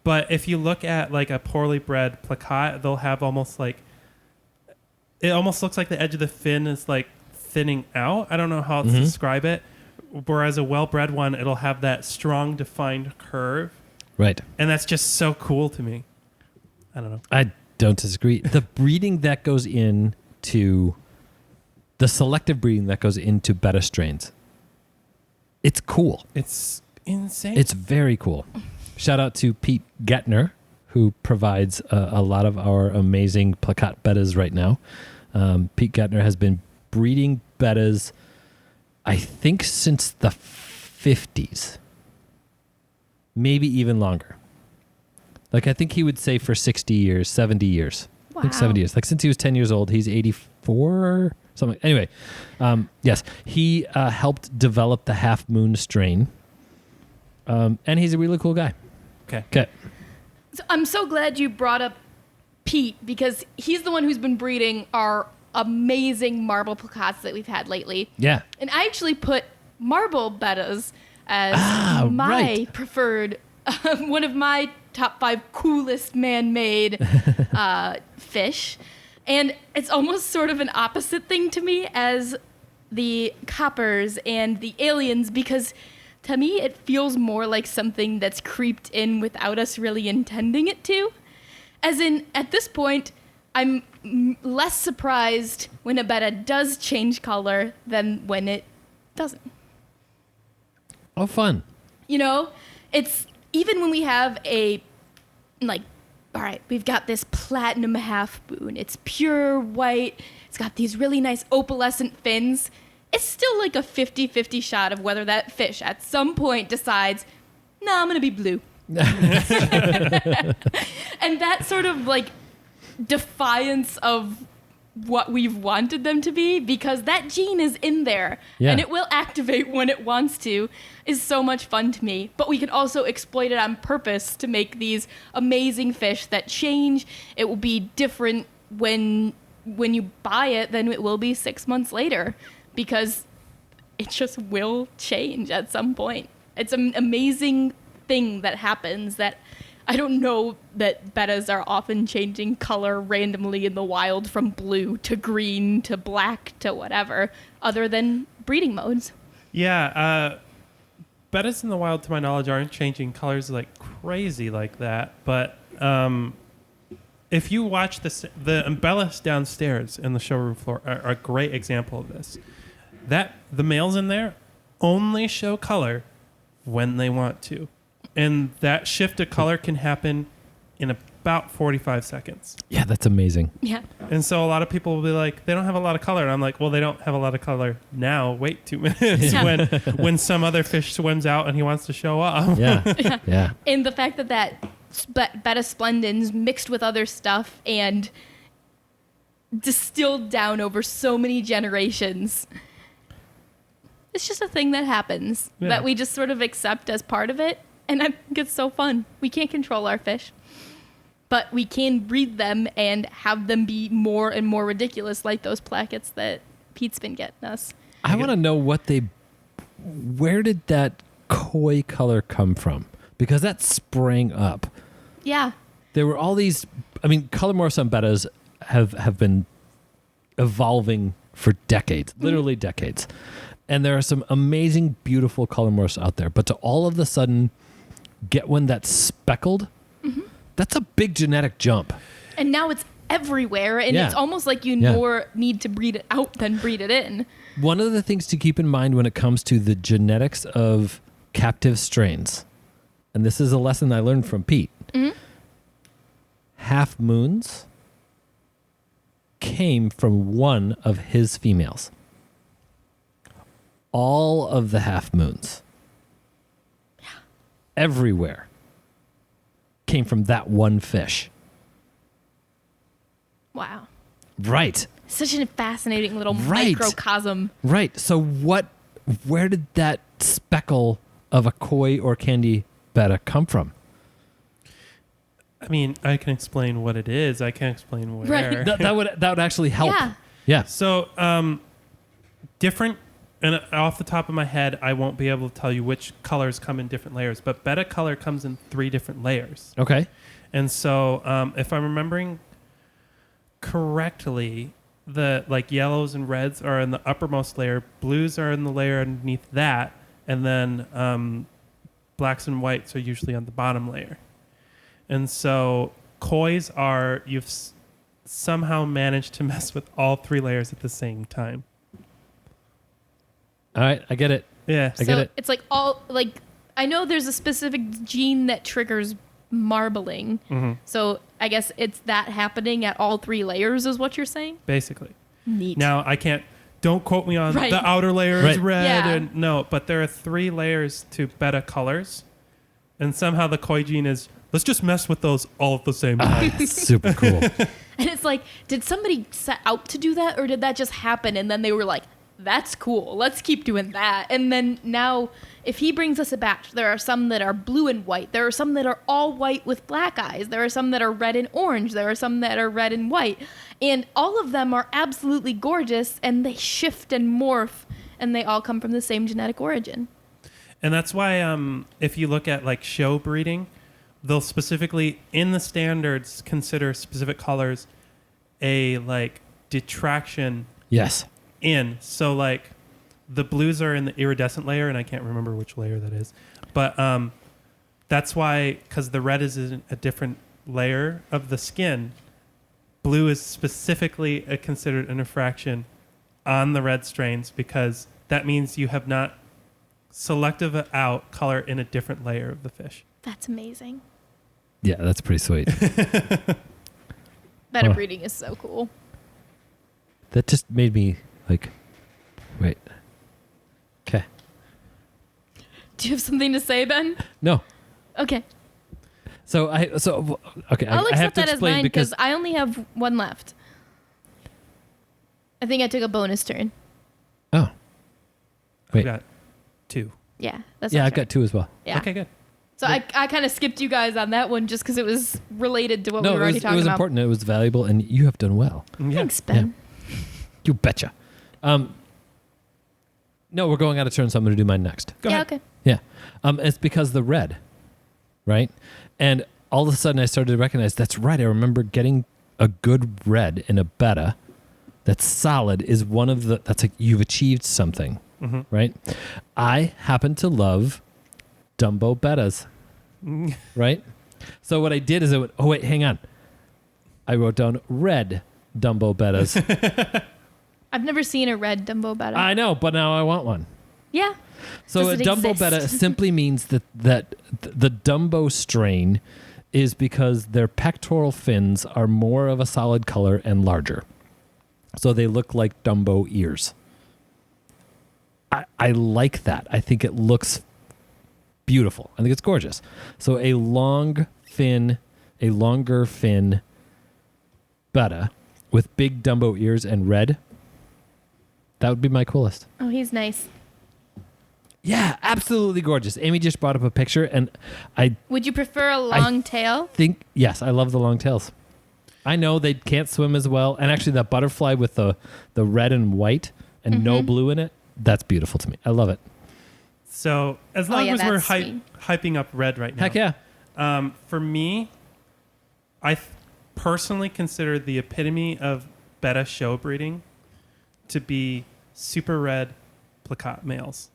But if you look at like a poorly bred Plakat, they'll have almost like, it almost looks like the edge of the fin is like thinning out. I don't know how else to describe it. Whereas a well-bred one, it'll have that strong defined curve. Right. And that's just so cool to me. I don't know. I don't disagree. The breeding that goes into the selective breeding that goes into Betta strains, it's cool. It's insane. It's very cool. Shout out to Pete Gettner, who provides a lot of our amazing Plakat Bettas right now. Pete Gettner has been breeding Bettas, I think, since the 50s. Maybe even longer. Like, I think he would say for 60 years, 70 years. Wow. I think 70 years. Like, since he was 10 years old, he's 84 or something. Anyway, yes, he helped develop the Half Moon strain. And he's a really cool guy. Okay. So I'm so glad you brought up Pete because he's the one who's been breeding our amazing marble Plakats that we've had lately. Yeah. And I actually put marble Bettas as my preferred, one of my top 5 coolest man-made fish. And it's almost sort of an opposite thing to me as the coppers and the aliens because to me, it feels more like something that's creeped in without us really intending it to. As in, at this point, I'm less surprised when a betta does change color than when it doesn't. Oh, fun. You know, it's even when we have a, like, all right, we've got this platinum half moon. It's pure white. It's got these really nice opalescent fins. It's still like a 50-50 shot of whether that fish at some point decides, nah, I'm going to be blue. And that sort of like defiance of what we've wanted them to be, because that gene is in there and it will activate when it wants to, is so much fun to me. But we can also exploit it on purpose to make these amazing fish that change. It will be different when you buy it than it will be 6 months later, because it just will change at some point. It's an amazing thing that happens that I don't know that bettas are often changing color randomly in the wild from blue to green to black to whatever, other than breeding modes. Yeah, bettas in the wild, to my knowledge, aren't changing colors like crazy like that. But if you watch the embellished downstairs in the showroom floor are a great example of this. That the males in there only show color when they want to. And that shift of color can happen in about 45 seconds. Yeah, that's amazing. Yeah. And so a lot of people will be like, they don't have a lot of color. And I'm like, well, they don't have a lot of color now. Wait 2 minutes when some other fish swims out and he wants to show off. Yeah. Yeah. And the fact that Betta splendens mixed with other stuff and distilled down over so many generations. It's just a thing that happens that we just sort of accept as part of it. And I think it's so fun. We can't control our fish, but we can breed them and have them be more and more ridiculous, like those plackets that Pete's been getting us. I want to know where did that koi color come from? Because that sprang up. Yeah. There were all these, color morphs on bettas have been evolving for decades, literally decades. And there are some amazing, beautiful color morphs out there. But to all of a sudden get one that's speckled, that's a big genetic jump. And now it's everywhere, and it's almost like you more need to breed it out than breed it in. One of the things to keep in mind when it comes to the genetics of captive strains, and this is a lesson I learned from Pete, half moons came from one of his females. All of the half moons, everywhere, came from that one fish. Wow. Right. Such a fascinating little microcosm. Right. So where did that speckle of a koi or candy betta come from? I mean, I can explain what it is. I can't explain where. Right. That would actually help. Yeah. So, different, and off the top of my head, I won't be able to tell you which colors come in different layers, but betta color comes in 3 different layers. Okay. And so, if I'm remembering correctly, the yellows and reds are in the uppermost layer, blues are in the layer underneath that, and then blacks and whites are usually on the bottom layer. And so kois are, you've somehow managed to mess with all 3 layers at the same time. All right, I get it. Yeah. I get it. It's I know there's a specific gene that triggers marbling. So I guess it's that happening at all 3 layers is what you're saying? Basically. Neat. Now, don't quote me on the outer layer is red. Yeah. No, but there are 3 layers to betta colors. And somehow the koi gene is, let's just mess with those all at the same time. It's super cool. And it's like, did somebody set out to do that, or did that just happen? And then they were like, that's cool. Let's keep doing that. And then now, if he brings us a batch, there are some that are blue and white. There are some that are all white with black eyes. There are some that are red and orange. There are some that are red and white. And all of them are absolutely gorgeous, and they shift and morph, and they all come from the same genetic origin. And that's why if you look at show breeding, they'll specifically in the standards consider specific colors a detraction Yes. in. So the blues are in the iridescent layer, and I can't remember which layer that is. But that's why, because the red is in a different layer of the skin, blue is specifically considered an infraction on the red strains, because that means you have not selected out color in a different layer of the fish. That's amazing. Yeah, that's pretty sweet. Betta breeding is so cool. That just made me like, wait. Okay. Do you have something to say, Ben? No. Okay. Okay. I'll I have accept to that as explain mine because because I only have one left. I think I took a bonus turn. oh, I've wait. got 2. Yeah, that's Yeah, I've got 2 as well. Yeah. Okay, good. So I kind of skipped you guys on that one just because it was related to what we were already talking it was about. important. It was valuable, and you have done well. Yeah. Thanks, Ben. You betcha. No, we're going out of turn, so I'm going to do mine next. Go Yeah, ahead. okay. Yeah. It's because the red, right? And all of a sudden I started to recognize that's right. I remember getting a good red in a betta that's solid is one of the, that's like you've achieved something, right? I happen to love Dumbo bettas, right? So what I did is I went, oh wait, hang on. I wrote down red Dumbo bettas. I've never seen a red Dumbo Betta. I know, but now I want one. Yeah. So Does a it Dumbo exist? Betta simply means that the Dumbo strain is because their pectoral fins are more of a solid color and larger. So they look like Dumbo ears. I like that. I think it looks beautiful. I think it's gorgeous. So a longer fin Betta with big Dumbo ears and red, that would be my coolest. Oh, he's nice. Yeah, absolutely gorgeous. Amy just brought up a picture, and I Would you prefer a long tail? think, yes, I love the long tails. I know they can't swim as well. And actually, that butterfly with the red and white and no blue in it, that's beautiful to me. I love it. So as long as we're that's sweet. hyping up red right now. Heck yeah. For me, I personally consider the epitome of betta show breeding to be super red Plakat males.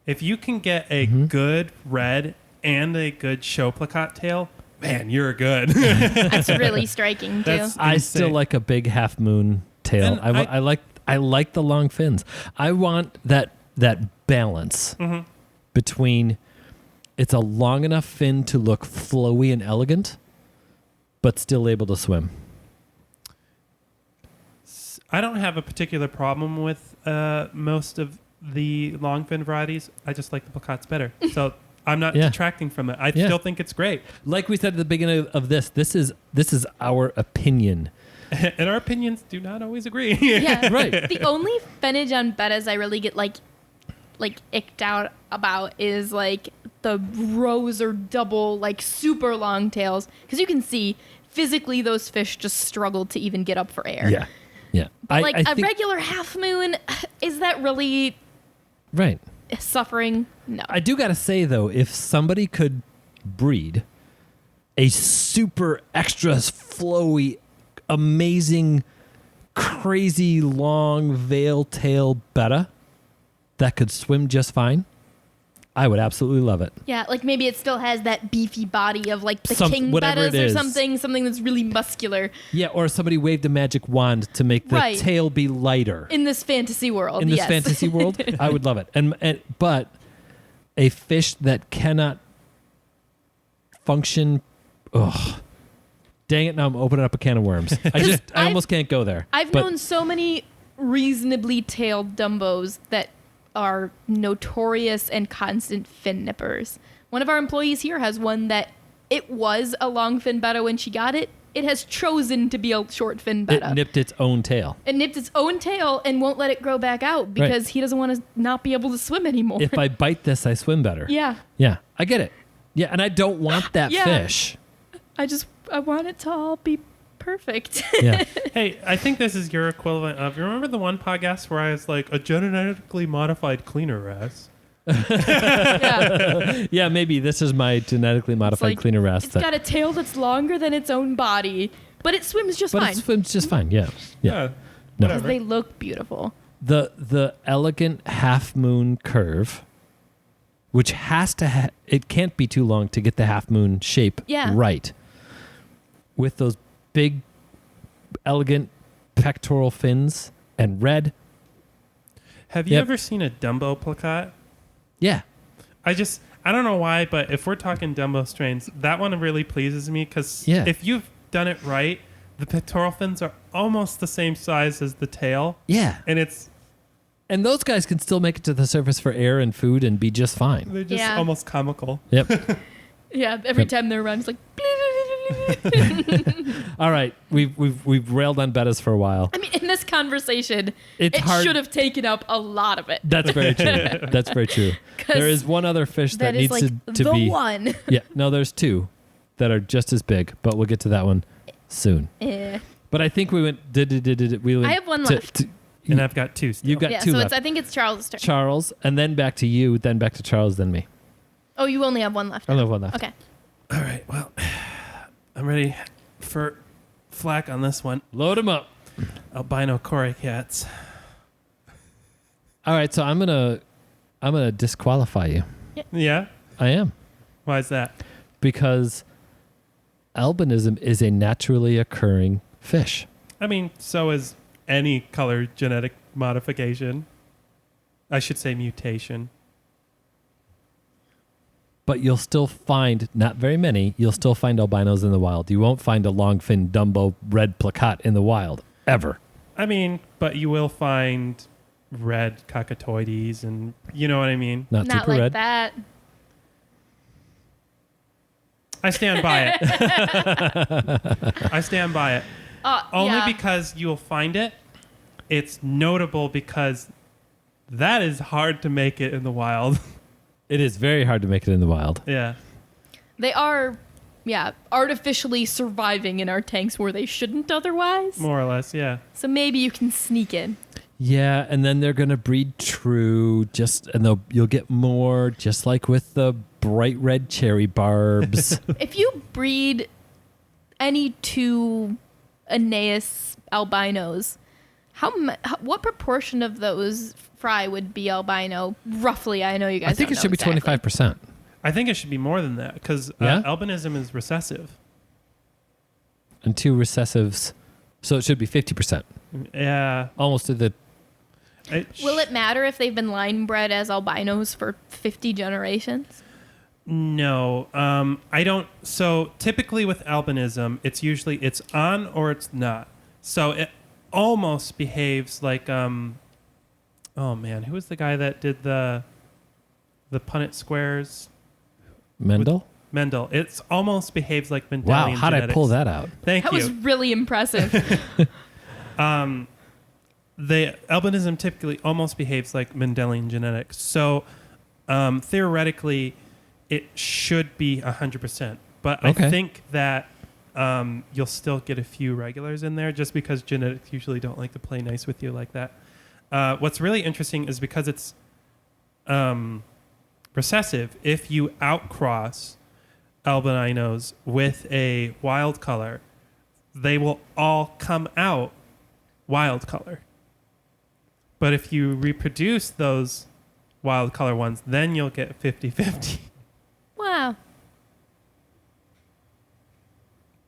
If you can get a good red and a good show Plakat tail, man, you're good. That's really striking, too. That's- I still insane. like a big half moon tail. And I like the long fins. I want that balance between it's a long enough fin to look flowy and elegant, but still able to swim. I don't have a particular problem with most of the long fin varieties. I just like the Plakats better. So I'm not Yeah. detracting from it. I Yeah. still think it's great. Like we said at the beginning of this is our opinion. And our opinions do not always agree. Yeah. Right. The only finnage on bettas I really get like icked out about is like the rows or double like super long tails, because you can see physically those fish just struggle to even get up for air. Yeah. But like I a think- regular half moon, is that really right. suffering? No. I do got to say, though, if somebody could breed a super extra flowy, amazing, crazy long veil tail betta that could swim just fine, I would absolutely love it. Yeah, like maybe it still has that beefy body of like the king whatever it bettas or is. something that's really muscular Yeah, or somebody waved a magic wand to make the Right. tail be lighter. in this fantasy world. In this yes. fantasy world, I would love it. But a fish that cannot function, dang it! Now I'm opening up a can of worms. I almost can't go there. I've But known so many reasonably tailed Dumbos that are notorious and constant fin nippers. One of our employees here has one that it was a long fin betta when she got it. It has chosen to be a short fin betta. it nipped its own tail. It nipped its own tail and won't let it grow back out because he doesn't want to not be able to swim anymore. If I bite this, I swim better. yeah. Yeah, I get it. Yeah, and I don't want that Yeah. fish. I want it to all be perfect. Yeah. Hey, I think this is your equivalent of, you remember the one podcast where I was like, a genetically modified cleaner wrasse? Yeah. Yeah, maybe this is my genetically modified like, cleaner wrasse. It's got a tail that's longer than its own body, but it swims just but fine. it swims just fine. Yeah. Yeah. Yeah. No. Because they look beautiful. the elegant half moon curve, which has to it can't be too long to get the half moon shape right. With those big, elegant pectoral fins and red. Have you ever seen a Dumbo plakat? Yeah. I don't know why, but if we're talking Dumbo strains, that one really pleases me because if you've done it right, the pectoral fins are almost the same size as the tail. Yeah. And those guys can still make it to the surface for air and food and be just fine. They're just almost comical. Yep. Yeah, every time they run, it's like... All right, we've railed on bettas for a while. I mean, in this conversation, it should have taken up a lot of it. That's very true. That's very true. There is one other fish that needs like to the be... one. Yeah, no, there's two that are just as big, but we'll get to that one soon. But I think we went... I have one left. And I've got two still. You've got two left. I think it's Charles' turn. Charles, and then back to you, then back to Charles, then me. Oh, you only have one left. I only have one left. Okay. All right, well, I'm ready for flack on this one. Load them up. Albino corycats. All right, so I'm gonna disqualify you. Yeah? I am. Why is that? Because albinism is a naturally occurring fish. I mean, so is any color genetic modification. I should say mutation. But you'll still find, not very many, you'll still find albinos in the wild. You won't find a long-finned Dumbo red plakat in the wild, ever. I mean, but you will find red cacatuoides and you know what I mean? Not super like red. that. I stand by it. I stand by it. Only because you'll find it. It's notable because that is hard to make it in the wild. It is very hard to make it in the wild. Yeah. They are, artificially surviving in our tanks where they shouldn't otherwise. More or less, yeah. So maybe you can sneak in. Yeah, and then they're going to breed true, you'll get more, just like with the bright red cherry barbs. If you breed any two Aeneas albinos, what proportion of those fry would be albino? Roughly, I know you guys. I think don't it should know be exactly. 25%. I think it should be more than that because albinism is recessive. And two recessives, so it should be 50%. Yeah. Almost to the... Will it matter if they've been line bred as albinos for 50 generations? No, I don't. So typically with albinism, it's on or it's not. So it almost behaves like oh man, who was the guy that did the Punnett squares? Mendel? Mendel. It almost behaves like Mendelian Wow, how did I genetics. pull that out? Thank That you. was really impressive. The albinism typically almost behaves like Mendelian genetics. So theoretically, it should be 100%. But I think that you'll still get a few regulars in there just because genetics usually don't like to play nice with you like that. What's really interesting is because it's recessive, if you outcross albinos with a wild color, they will all come out wild color. But if you reproduce those wild color ones, then you'll get 50-50. Wow.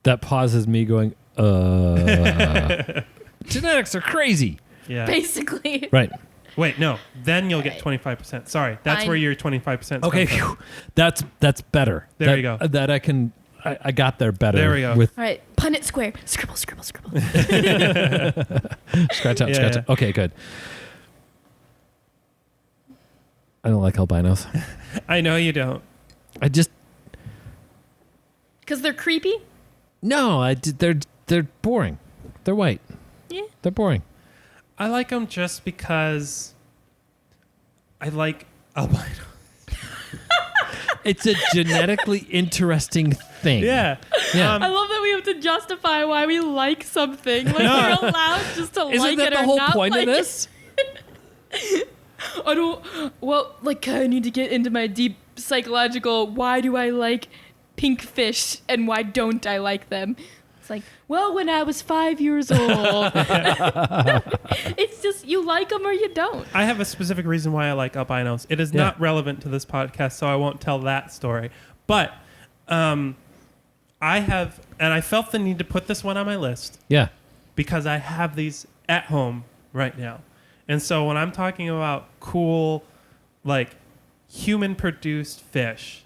That pauses me going, genetics are crazy. Yeah. Basically. Right. Wait, no. Then you'll get 25%. Sorry. That's Fine. where your 25% Okay. comes from. That's better. There you go. That I got there better. There we go. With All right. Punnett square. Scribble, scribble, scribble. scratch out, Yeah, scratch yeah. out. Okay, good. I don't like albinos. I know you don't. I just... Because they're creepy? No, they're boring. They're white. Yeah. They're boring. I like them just because I like albino. It's a genetically interesting thing. Yeah. Yeah. I love that we have to justify why we like something. Like No. we're allowed just to Isn't like that it the or whole not point like of this? I don't. Well, like I need to get into my deep psychological. Why do I like pink fish and why don't I like them? It's like, well, when I was 5 years old. It's just, you like them or you don't. I have a specific reason why I like albinos. It is not relevant to this podcast, so I won't tell that story. But I felt the need to put this one on my list. Yeah. Because I have these at home right now. And so when I'm talking about cool, like, human-produced fish,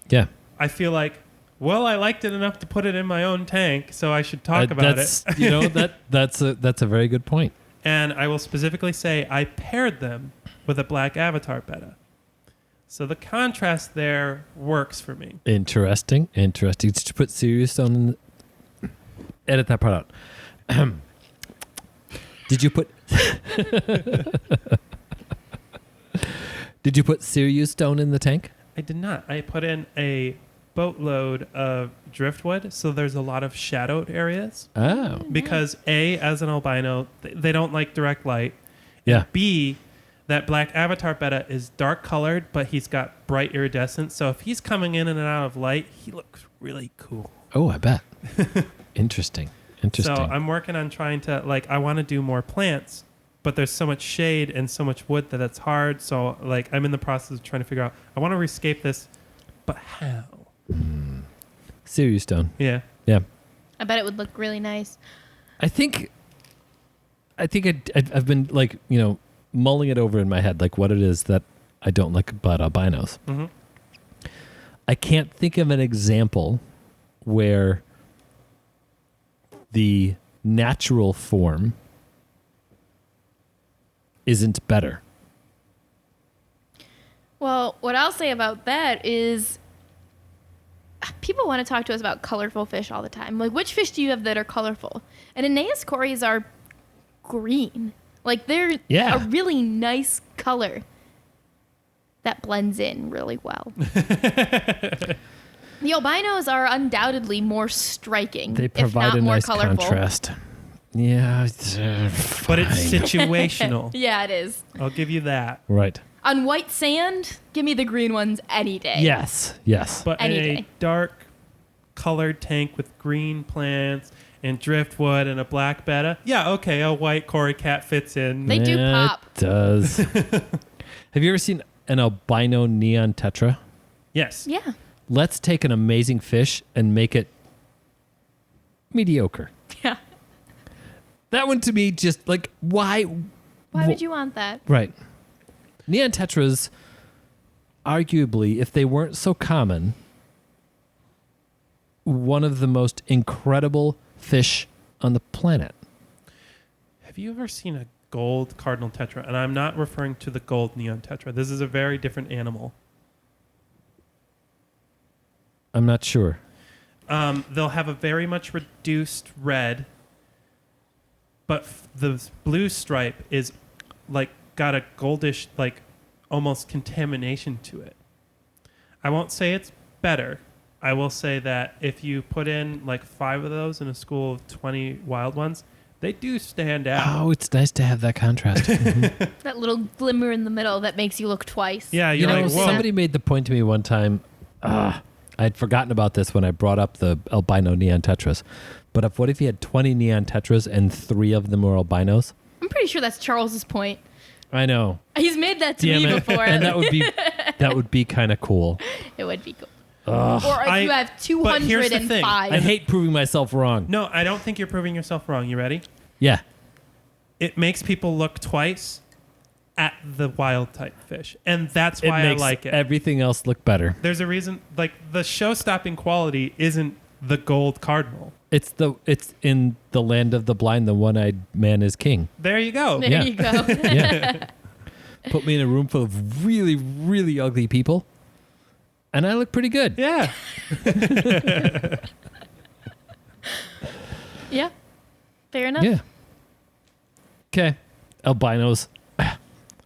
I feel like, well, I liked it enough to put it in my own tank, so I should talk about it. You know, that's a very good point. And I will specifically say I paired them with a black avatar betta. So the contrast there works for me. Interesting. Did you put Sirius Stone in edit that part out. Did you put Did you put Sirius Stone in the tank? I did not. I put in a boatload of driftwood, so there's a lot of shadowed areas. Oh. Because A, as an albino, they don't like direct light. Yeah. And B, that black avatar betta is dark colored, but he's got bright iridescence. So if he's coming in and out of light, he looks really cool. Oh, I bet. Interesting. So I'm working on trying to, like, I want to do more plants, but there's so much shade and so much wood that it's hard. So, like, I'm in the process of trying to figure out, I want to rescape this, but how? Sirius Stone. Yeah. Yeah. I bet it would look really nice. I think I've been, like, you know, mulling it over in my head, like what it is that I don't like about albinos. Mm-hmm. I can't think of an example where the natural form isn't better. Well, what I'll say about that is people want to talk to us about colorful fish all the time. Like, which fish do you have that are colorful? And Aeneas cories are green. Like, they're a really nice color that blends in really well. The albinos are undoubtedly more striking. They provide if not a more nice colorful. contrast. Yeah. But it's situational. Yeah, it is. I'll give you that. Right. On white sand, give me the green ones any day. Yes. But Any in a day. dark colored tank with green plants and driftwood and a black betta, yeah, okay, a white cory cat fits in. They do pop. It does. Have you ever seen an albino neon tetra? Yes. Yeah. Let's take an amazing fish and make it mediocre. Yeah. That one to me just like, why? Why would you want that? Right. Neon tetras, arguably, if they weren't so common, one of the most incredible fish on the planet. Have you ever seen a gold cardinal tetra? And I'm not referring to the gold neon tetra. This is a very different animal. I'm not sure. They'll have a very much reduced red, but the blue stripe is like got a goldish, like almost contamination to it. I won't say it's better. I will say that if you put in like 5 of those in a school of 20 wild ones, they do stand out. Oh, it's nice to have that contrast. Mhm. That little glimmer in the middle that makes you look twice. Yeah, You you're know, like, whoa. somebody made the point to me one time. I'd forgotten about this when I brought up the albino neon tetras. But what if you had 20 neon tetras and 3 of them were albinos? I'm pretty sure that's Charles's point. I know. He's made that to Damn me it. before. And that would be kind of cool. It would be cool. Ugh. Or if you have but here's the thing. 205. I hate proving myself wrong. No, I don't think you're proving yourself wrong. You ready? Yeah. It makes people look twice at the wild type fish. And that's It why I makes like it. everything else look better. There's a reason, like, the show-stopping quality isn't the gold cardinal. It's in the land of the blind, the one-eyed man is king. There you go. There Yeah. you go. Yeah. Put me in a room full of really, really ugly people, and I look pretty good. Yeah. Yeah. Fair enough. Yeah. Okay. Albinos.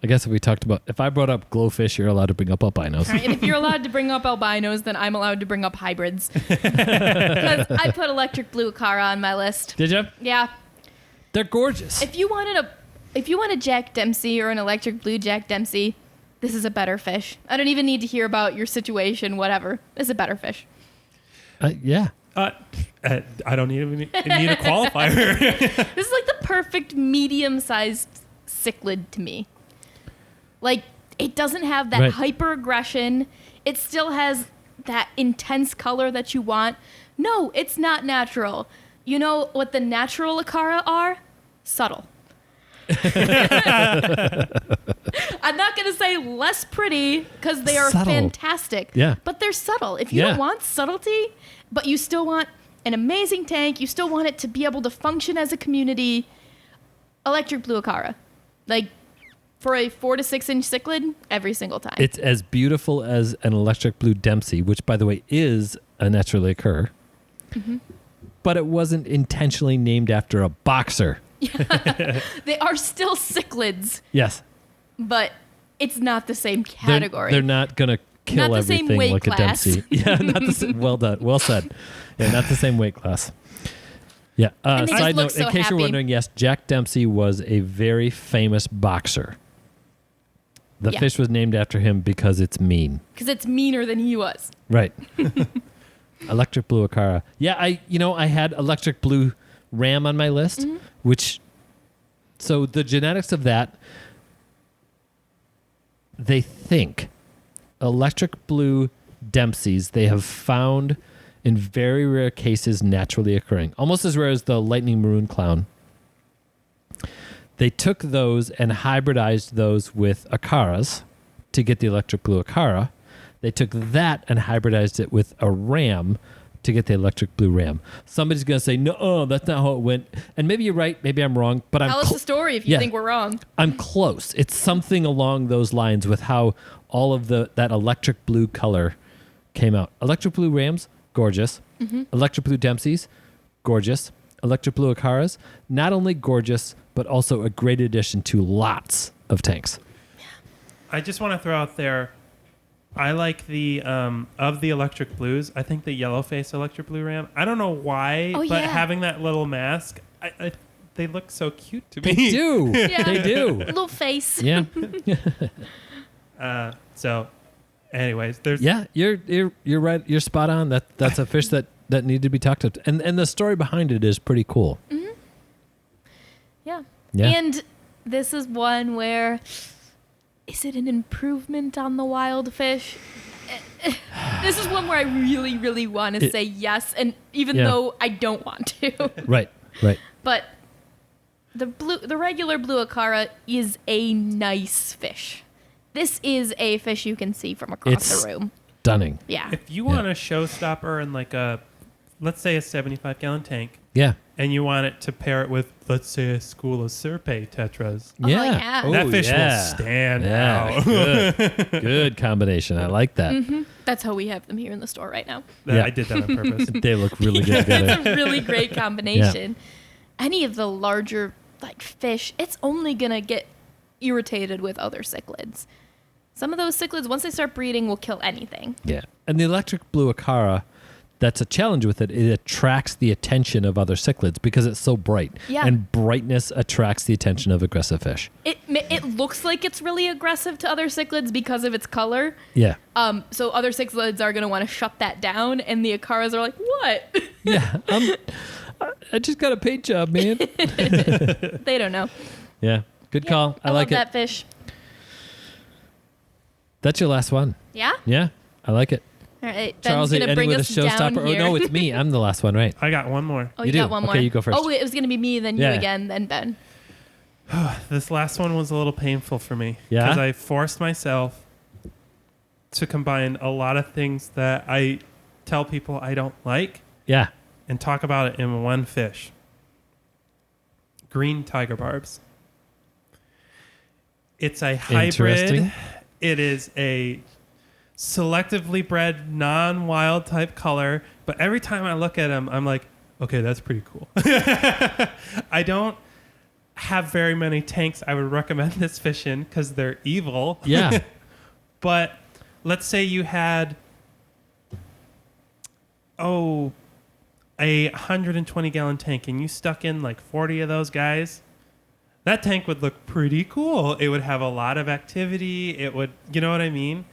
I guess if I brought up glowfish, you're allowed to bring up albinos. All right, and if you're allowed to bring up albinos, then I'm allowed to bring up hybrids. Because I put electric blue acara on my list. Did you? Yeah. They're gorgeous. If you want a Jack Dempsey or an electric blue Jack Dempsey, this is a better fish. I don't even need to hear about your situation, whatever. It's a better fish. Yeah. I don't need a qualifier. This is like the perfect medium-sized cichlid to me. Like, it doesn't have that Right. hyper-aggression. It still has that intense color that you want. No, it's not natural. You know what the natural Acara are? Subtle. I'm not going to say less pretty because they are Subtle. fantastic. Yeah. But they're subtle. If you Yeah. don't want subtlety, but you still want an amazing tank, you still want it to be able to function as a community, electric blue Acara. Like, for a 4 to 6 inch cichlid, every single time. It's as beautiful as an electric blue Dempsey, which, by the way, is a naturally occur. Mm-hmm. But it wasn't intentionally named after a boxer. They are still cichlids, Yes. but it's not the same They're- category. They're not going to kill Not the same everything weight like class. a Dempsey. Yeah, not the same. Well done. Well said. Yeah, not the same weight class. Yeah. And they just Side look note, in so case you're happy. wondering, yes, Jack Dempsey was a very famous boxer. The Yeah. fish was named after him because it's mean. Because it's meaner than he was. Right. Electric blue Acara. Yeah, I had electric blue ram on my list, which, so the genetics of that, they think electric blue Dempseys, they have found in very rare cases naturally occurring, almost as rare as the lightning maroon clown. They took those and hybridized those with Acaras to get the electric blue Acara. They took that and hybridized it with a ram to get the electric blue ram. Somebody's going to say, no, that's not how it went. And maybe you're right. Maybe I'm wrong. But Tell us the story if you yeah. think we're wrong. I'm close. It's something along those lines with how all of that electric blue color came out. Electric blue rams, gorgeous. Electric blue Dempseys, gorgeous. Electric blue Acaras, not only gorgeous, but also a great addition to lots of tanks. I just want to throw out there, I like the of the electric blues. I think the yellow face electric blue ram. I don't know why, Oh, but yeah. having that little mask, they look so cute to me. They do. Yeah. They do. Little face. Yeah. So, anyways, there's Yeah, you're right. You're spot on. That's a fish that needed to be talked about. And the story behind it is pretty cool. Yeah. Yeah. And this is one where, is it an improvement on the wild fish? This is one where I really, really want to say yes, and even Yeah. though I don't want to. Right. But the regular blue Acara is a nice fish. This is a fish you can see from across It's the room. Stunning. Yeah. if you want a showstopper in like let's say a 75-gallon tank, Yeah. and you want it to pair it with, let's say, a school of Serpe tetras. Oh, yeah. That Ooh, fish yeah. will stand Yeah. out. Good combination. I like that. That's how we have them here in the store right now. Yeah. I did that on purpose. They look really good together. It's a really great combination. Any of the larger like fish, it's only gonna get irritated with other cichlids. Some of those cichlids, once they start breeding, will kill anything. Yeah. And the electric blue Acara, that's a challenge with it. It attracts the attention of other cichlids because it's so bright. Yeah. And brightness attracts the attention of aggressive fish. It looks like it's really aggressive to other cichlids because of its color. Yeah. So other cichlids are gonna want to shut that down, and the Acaras are like, what? Yeah. I just got a paint job, man. They don't know. Yeah. Good Yeah, call. I like love it. that fish. That's your last one. Yeah. Yeah. I like it. All right. Charles, Ben's gonna ending bring with a us down showstopper. Oh, here. no, it's me. I'm the last one, right? I got one more. Oh, You you do. got one more. Okay, you go first. Oh, wait, it was gonna be me, then Yeah. you again, then Ben. This last one was a little painful for me. Yeah? Because I forced myself to combine a lot of things that I tell people I don't like Yeah. and talk about it in one fish. Green tiger barbs. It's a hybrid. Interesting. It is a selectively bred, non-wild type color. But every time I look at them, I'm like, okay, that's pretty cool. I don't have very many tanks I would recommend this fish in because they're evil. Yeah. But let's say you had, a 120-gallon tank and you stuck in like 40 of those guys. That tank would look pretty cool. It would have a lot of activity. It would, you know what I mean?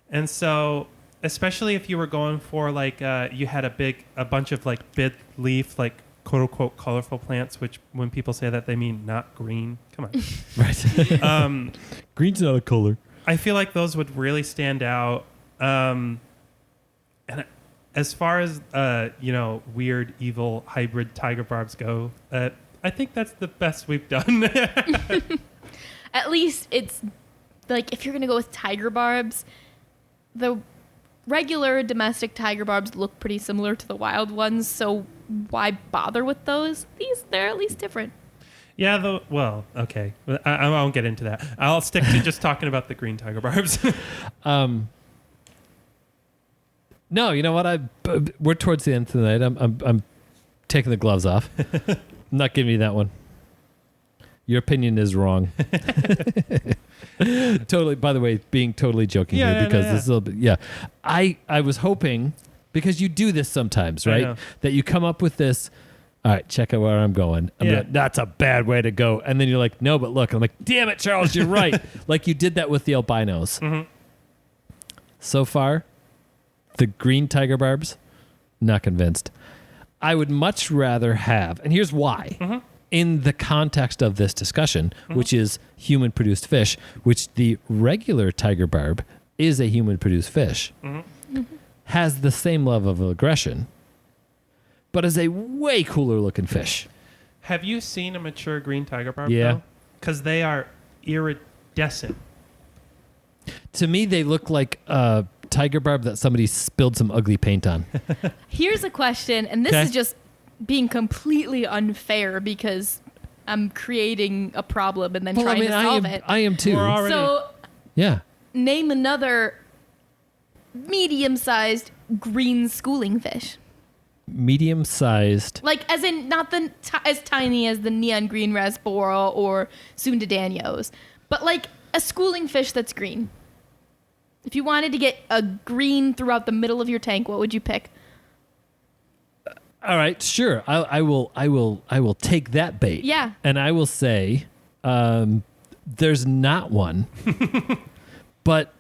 And so especially if you were going for like you had a bunch of like big leaf, like quote unquote colorful plants, which when people say that they mean not green. Come on. Right. Green's not a color. I feel like those would really stand out. And as far as weird, evil hybrid tiger barbs go, I think that's the best we've done. At least it's like if you're gonna go with tiger barbs, the regular domestic tiger barbs look pretty similar to the wild ones. So why bother with those? They're at least different. Yeah, okay. I won't get into that. I'll stick to just talking about the green tiger barbs. No, you know what? We're towards the end of the night. I'm taking the gloves off. I'm not giving you that one. Your opinion is wrong. Totally. By the way, being totally joking here because this is a little bit. Yeah, I was hoping because you do this sometimes, right? That you come up with this. All right, check out where I'm going. That's a bad way to go. And then you're like, no, but look. I'm like, damn it, Charles, you're right. Like you did that with the albinos. Mm-hmm. So far, the green tiger barbs, not convinced. I would much rather have, and here's why. Mm-hmm. In the context of this discussion, which is human-produced fish, which the regular tiger barb is a human-produced fish, has the same level of aggression, but is a way cooler-looking fish. Have you seen a mature green tiger barb? Yeah. Because they are iridescent. To me, they look like a tiger barb that somebody spilled some ugly paint on. Here's a question, and this is just being completely unfair because I'm creating a problem and then trying to solve it. I am too. So, yeah. Name another medium-sized green schooling fish. Medium-sized. Like, as in, not as tiny as the neon green rasbora or Danios, but like a schooling fish that's green. If you wanted to get a green throughout the middle of your tank, what would you pick? All right, sure. I will take that bait. Yeah. And I will say, there's not one, but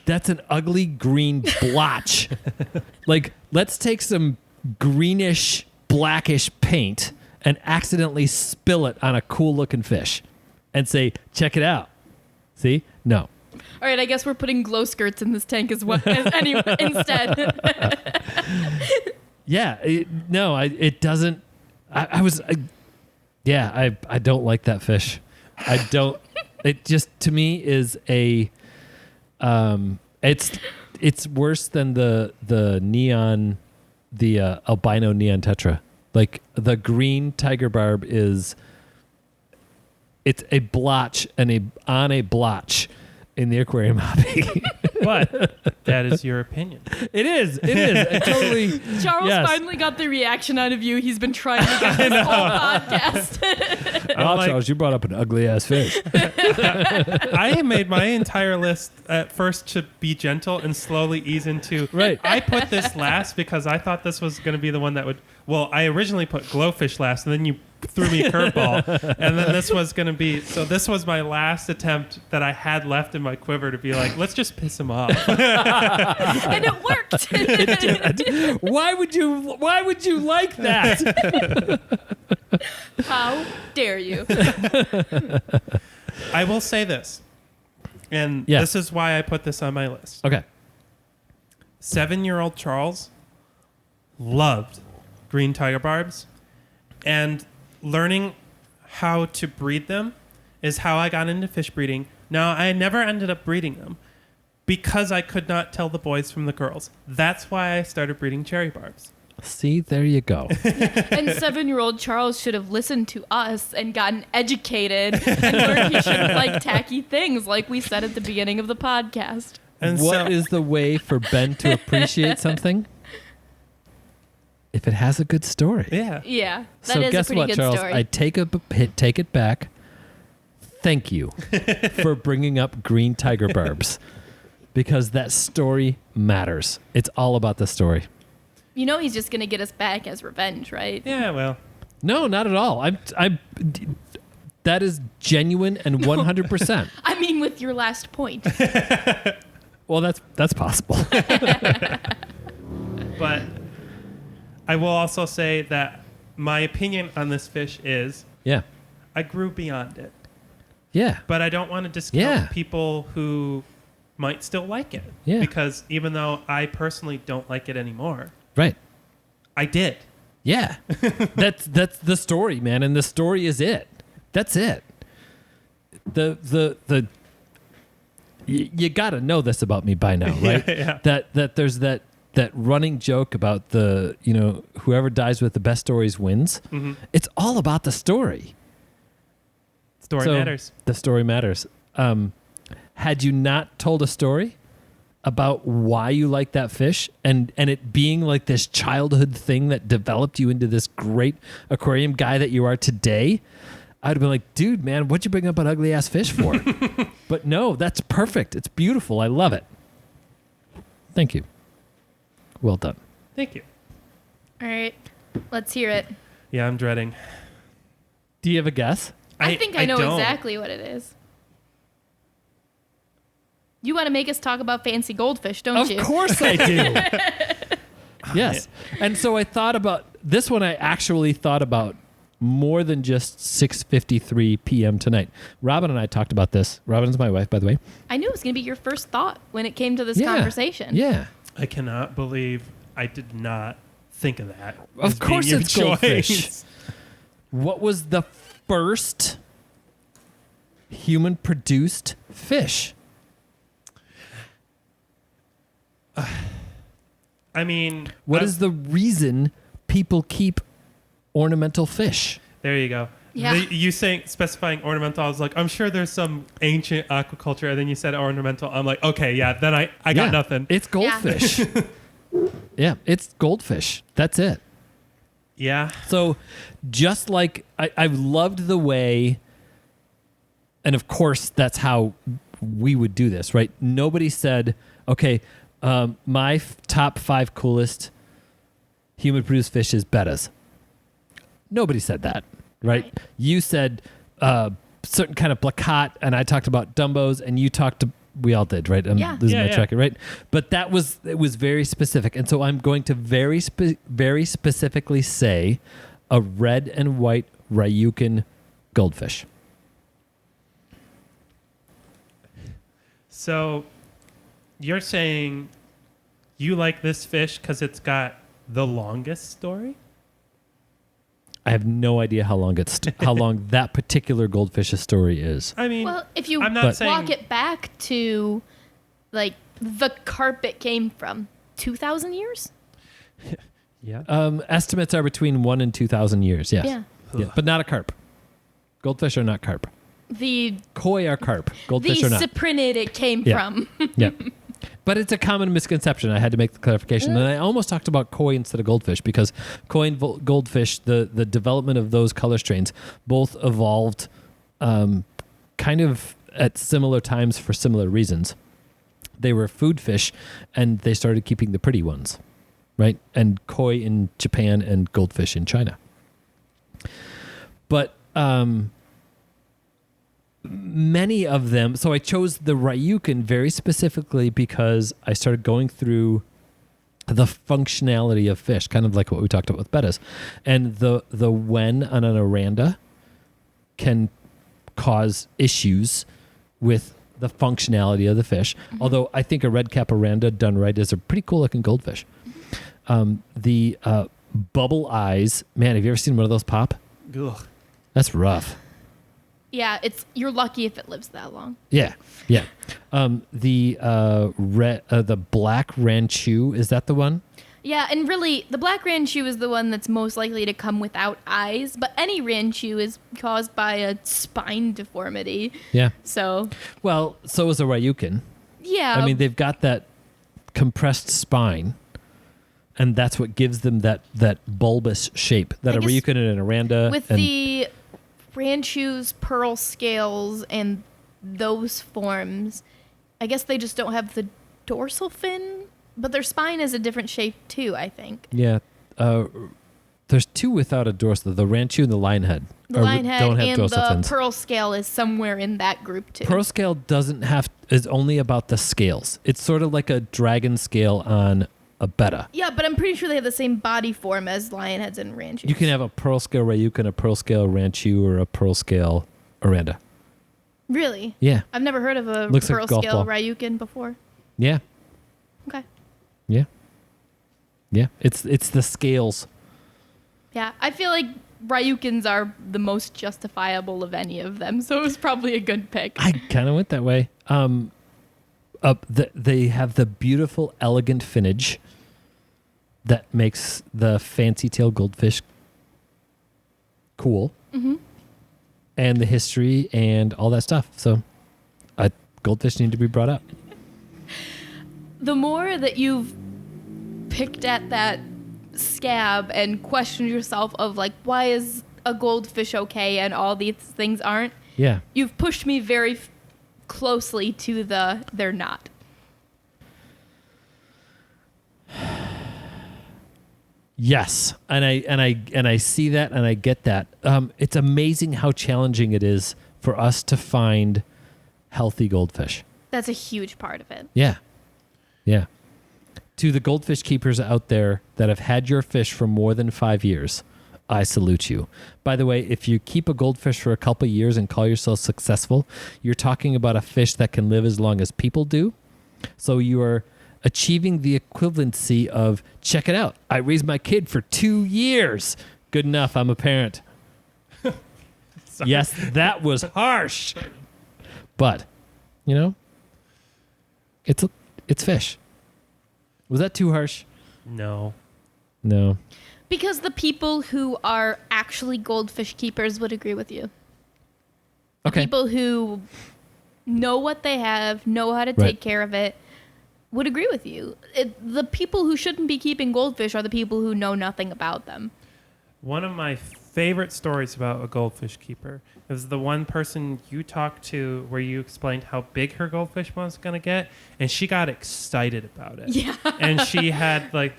that's an ugly green blotch. Like, let's take some greenish, blackish paint and accidentally spill it on a cool looking fish and say, check it out. See? No. All right, I guess we're putting glow skirts in this tank as well instead. Yeah, it doesn't. I don't like that fish. I don't. It just to me is a. It's worse than the neon, the albino neon tetra. Like the green tiger barb is. It's a blotch and on a blotch in the aquarium hobby. But that is your opinion. It is. It totally. Charles finally got the reaction out of you. He's been trying to get this whole podcast. Wow, Charles, you brought up an ugly ass fish. I made my entire list at first to be gentle and slowly ease into. Right. I put this last because I thought this was going to be the one that would. Well, I originally put Glo Fish last, and then you threw me a curveball, and then this was going to be. So this was my last attempt that I had left in my quiver to be like, let's just piss him off. And it worked. It did. Why would you like that? How dare you? I will say this, and this is why I put this on my list. Okay. 7-year-old Charles loved green tiger barbs, and learning how to breed them is how I got into fish breeding. Now, I never ended up breeding them because I could not tell the boys from the girls. That's why I started breeding cherry barbs. See, there you go. And 7-year-old Charles should have listened to us and gotten educated and learned he shouldn't like tacky things like we said at the beginning of the podcast. And what is the way for Ben to appreciate something? If it has a good story. Yeah. Yeah. That So is guess a pretty what, good Charles? story. I take it back. Thank you for bringing up green tiger barbs because that story matters. It's all about the story. You know he's just going to get us back as revenge, right? Yeah, well. No, not at all. That is genuine and 100%. I mean, with your last point. Well, that's possible. But I will also say that my opinion on this fish is Yeah. I grew beyond it. Yeah. But I don't want to discount Yeah. people who might still like it. Yeah. Because even though I personally don't like it anymore, Right. I did. Yeah. that's the story, man, and the story is it. That's it. You got to know this about me by now, right? Yeah. That there's that running joke about the, whoever dies with the best stories wins. Mm-hmm. It's all about the story. Story So, matters. The story matters. Had you not told a story about why you like that fish and it being like this childhood thing that developed you into this great aquarium guy that you are today, I'd have been like, dude, man, what'd you bring up an ugly ass fish for? But no, that's perfect. It's beautiful. I love it. Thank you. Well done. Thank you. All right, let's hear it. Yeah, I'm dreading. Do you have a guess? I think I know don't. exactly what it is. You want to make us talk about fancy goldfish, don't you? Of course I do. Yes. And so I thought about this one. I actually thought about more than just 6:53 p.m. tonight. Robin and I talked about this. Robin's my wife, by the way. I knew it was going to be your first thought when it came to this Yeah. conversation. Yeah. I cannot believe I did not think of that. Of as being course your it's goldfish. choice. What was the first human-produced fish? I mean, What is the reason people keep ornamental fish? there you go. Yeah. You saying specifying ornamental, I was like, I'm sure there's some ancient aquaculture, and then you said ornamental. I'm like, okay, yeah, then I got Yeah, nothing. It's goldfish. Yeah, it's goldfish. That's it. Yeah. So just like I've loved the way, and of course that's how we would do this, right? Nobody said, okay, my top 5 coolest human produced fish is bettas. Nobody said that, right? You said certain kind of plakat, and I talked about dumbos, and you talked to, we all did, right? I'm Yeah. losing Yeah, my yeah. track, right? But it was very specific. And so I'm going to very specifically say a red and white Ryukin goldfish. So you're saying you like this fish because it's got the longest story? I have no idea how long that particular goldfish's story is. I mean, Well, if you I'm not saying walk it back to, like, the carp it came from, 2,000 years? yeah. Estimates are between 1 and 2,000 years. Yes. Yeah. Yeah, but not a carp. Goldfish are not carp. The Koi are carp. Goldfish are not. cyprinid it came Yeah. from. Yeah. But it's a common misconception. I had to make the clarification. And I almost talked about koi instead of goldfish because koi and goldfish, the development of those color strains, both evolved kind of at similar times for similar reasons. They were food fish, and they started keeping the pretty ones, right? And koi in Japan and goldfish in China. But many of them, so I chose the Ryukin very specifically because I started going through the functionality of fish, kind of like what we talked about with bettas. And the wen on an aranda can cause issues with the functionality of the fish. Mm-hmm. Although I think a red cap aranda done right is a pretty cool looking goldfish. The bubble eyes, man, have you ever seen one of those pop? Ugh. That's rough. Yeah, you're lucky if it lives that long. Yeah, yeah. The black ranchu, is that the one? Yeah, and really, the black ranchu is the one that's most likely to come without eyes, but any ranchu is caused by a spine deformity. Yeah. So, Well, so is a Ryukin. yeah. I mean, they've got that compressed spine, and that's what gives them that bulbous shape that I a guess Ryukin and an aranda. with and, the ranchus, pearl scales, and those forms, I guess they just don't have the dorsal fin, but their spine is a different shape too, I think. yeah, There's two without a dorsal, the ranchu and the lionhead. The Or lionhead don't have and dorsal the fins. pearl scale is somewhere in that group too. Pearl scale is only about the scales. It's sort of like a dragon scale on a betta. Yeah, but I'm pretty sure they have the same body form as lionheads and ranchus. You can have a pearl scale ryukin, a pearl scale ranchu, or a pearl scale oranda. Really? Yeah. I've never heard of a Looks like pearl a golf scale ball. ryukin before. Yeah. Okay. Yeah. Yeah. It's the scales. Yeah, I feel like ryukins are the most justifiable of any of them, so it was probably a good pick. I kind of went that way. They have the beautiful, elegant finnage that makes the fancy tail goldfish cool, and the history and all that stuff. So, goldfish need to be brought up. The more that you've picked at that scab and questioned yourself of like, why is a goldfish okay and all these things aren't, Yeah. you've pushed me very closely to they're not. Yes, and I see that and I get that. It's amazing how challenging it is for us to find healthy goldfish. That's a huge part of it. Yeah. Yeah. To the goldfish keepers out there that have had your fish for more than 5 years, I salute you. By the way, if you keep a goldfish for a couple of years and call yourself successful, you're talking about a fish that can live as long as people do. So you are achieving the equivalency of, check it out, I raised my kid for 2 years. Good enough, I'm a parent. Yes, that was harsh. But, it's fish. Was that too harsh? No. No. Because the people who are actually goldfish keepers would agree with you. Okay. People who know what they have, know how to Right. take care of it, would agree with you. The people who shouldn't be keeping goldfish are the people who know nothing about them. One of my favorite stories about a goldfish keeper is the one person you talked to where you explained how big her goldfish was going to get, and she got excited about it. Yeah. And she had like,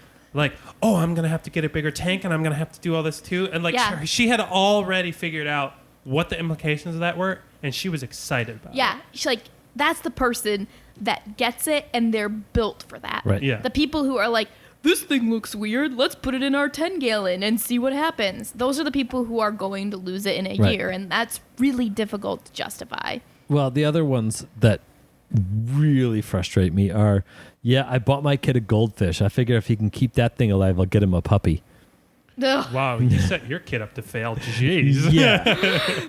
oh, I'm going to have to get a bigger tank, and I'm going to have to do all this too. And Yeah. she had already figured out what the implications of that were, and she was excited about it. Yeah. She's like, that's the person that gets it and they're built for that. Right. Yeah. The people who are like, this thing looks weird, let's put it in our 10-gallon and see what happens. Those are the people who are going to lose it in a Right. year, and that's really difficult to justify. Well, the other ones that really frustrate me are, I bought my kid a goldfish. I figure if he can keep that thing alive, I'll get him a puppy. Ugh. Wow, you set your kid up to fail. Jeez. Yeah.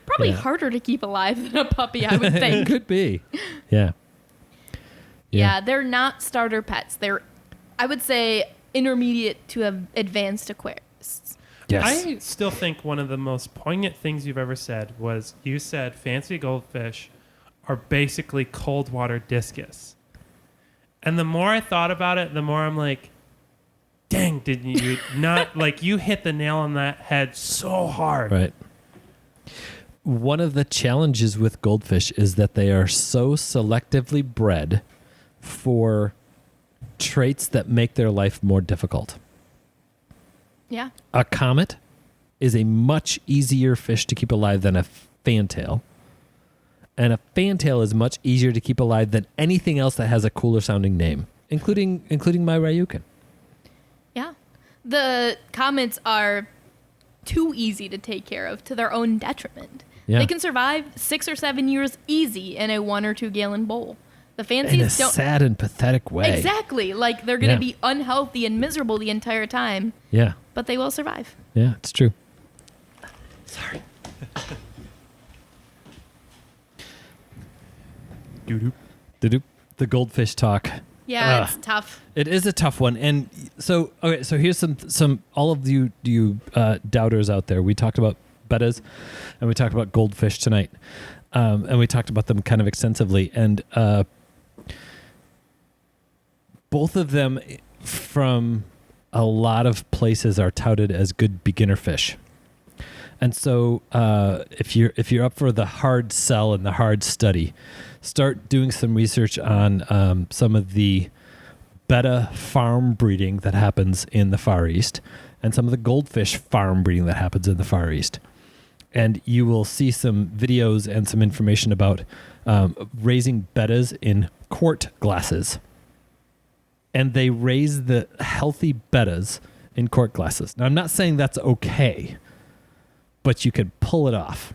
Probably Yeah. harder to keep alive than a puppy, I would It think. could be. Yeah. Yeah, they're not starter pets. They're, I would say, intermediate to advanced aquarists. Yes. I still think one of the most poignant things you've ever said was you said fancy goldfish are basically cold water discus. And the more I thought about it, the more I'm like, dang, did you not, like, you hit the nail on that head so hard. Right. One of the challenges with goldfish is that they are so selectively bred for traits that make their life more difficult. Yeah. A comet is a much easier fish to keep alive than a fantail. And a fantail is much easier to keep alive than anything else that has a cooler sounding name, including my Ryukin. Yeah. The comets are too easy to take care of to their own detriment. Yeah. They can survive 6 or 7 years easy in a 1 or 2 gallon bowl. The In a fancies don't. sad and pathetic way. Exactly. Like they're going to Yeah. be unhealthy and miserable the entire time, Yeah. but they will survive. Yeah, it's true. Sorry. Doo-doo. The goldfish talk. Yeah, Ugh. it's tough. It is a tough one, and so here's some all of you doubters out there. We talked about bettas, and we talked about goldfish tonight, and we talked about them kind of extensively, and both of them, from a lot of places, are touted as good beginner fish. And so, if you're up for the hard sell and the hard study, start doing some research on some of the betta farm breeding that happens in the Far East, and some of the goldfish farm breeding that happens in the Far East. And you will see some videos and some information about raising bettas in quart glasses. And they raise the healthy bettas in quart glasses. Now, I'm not saying that's okay, but you could pull it off.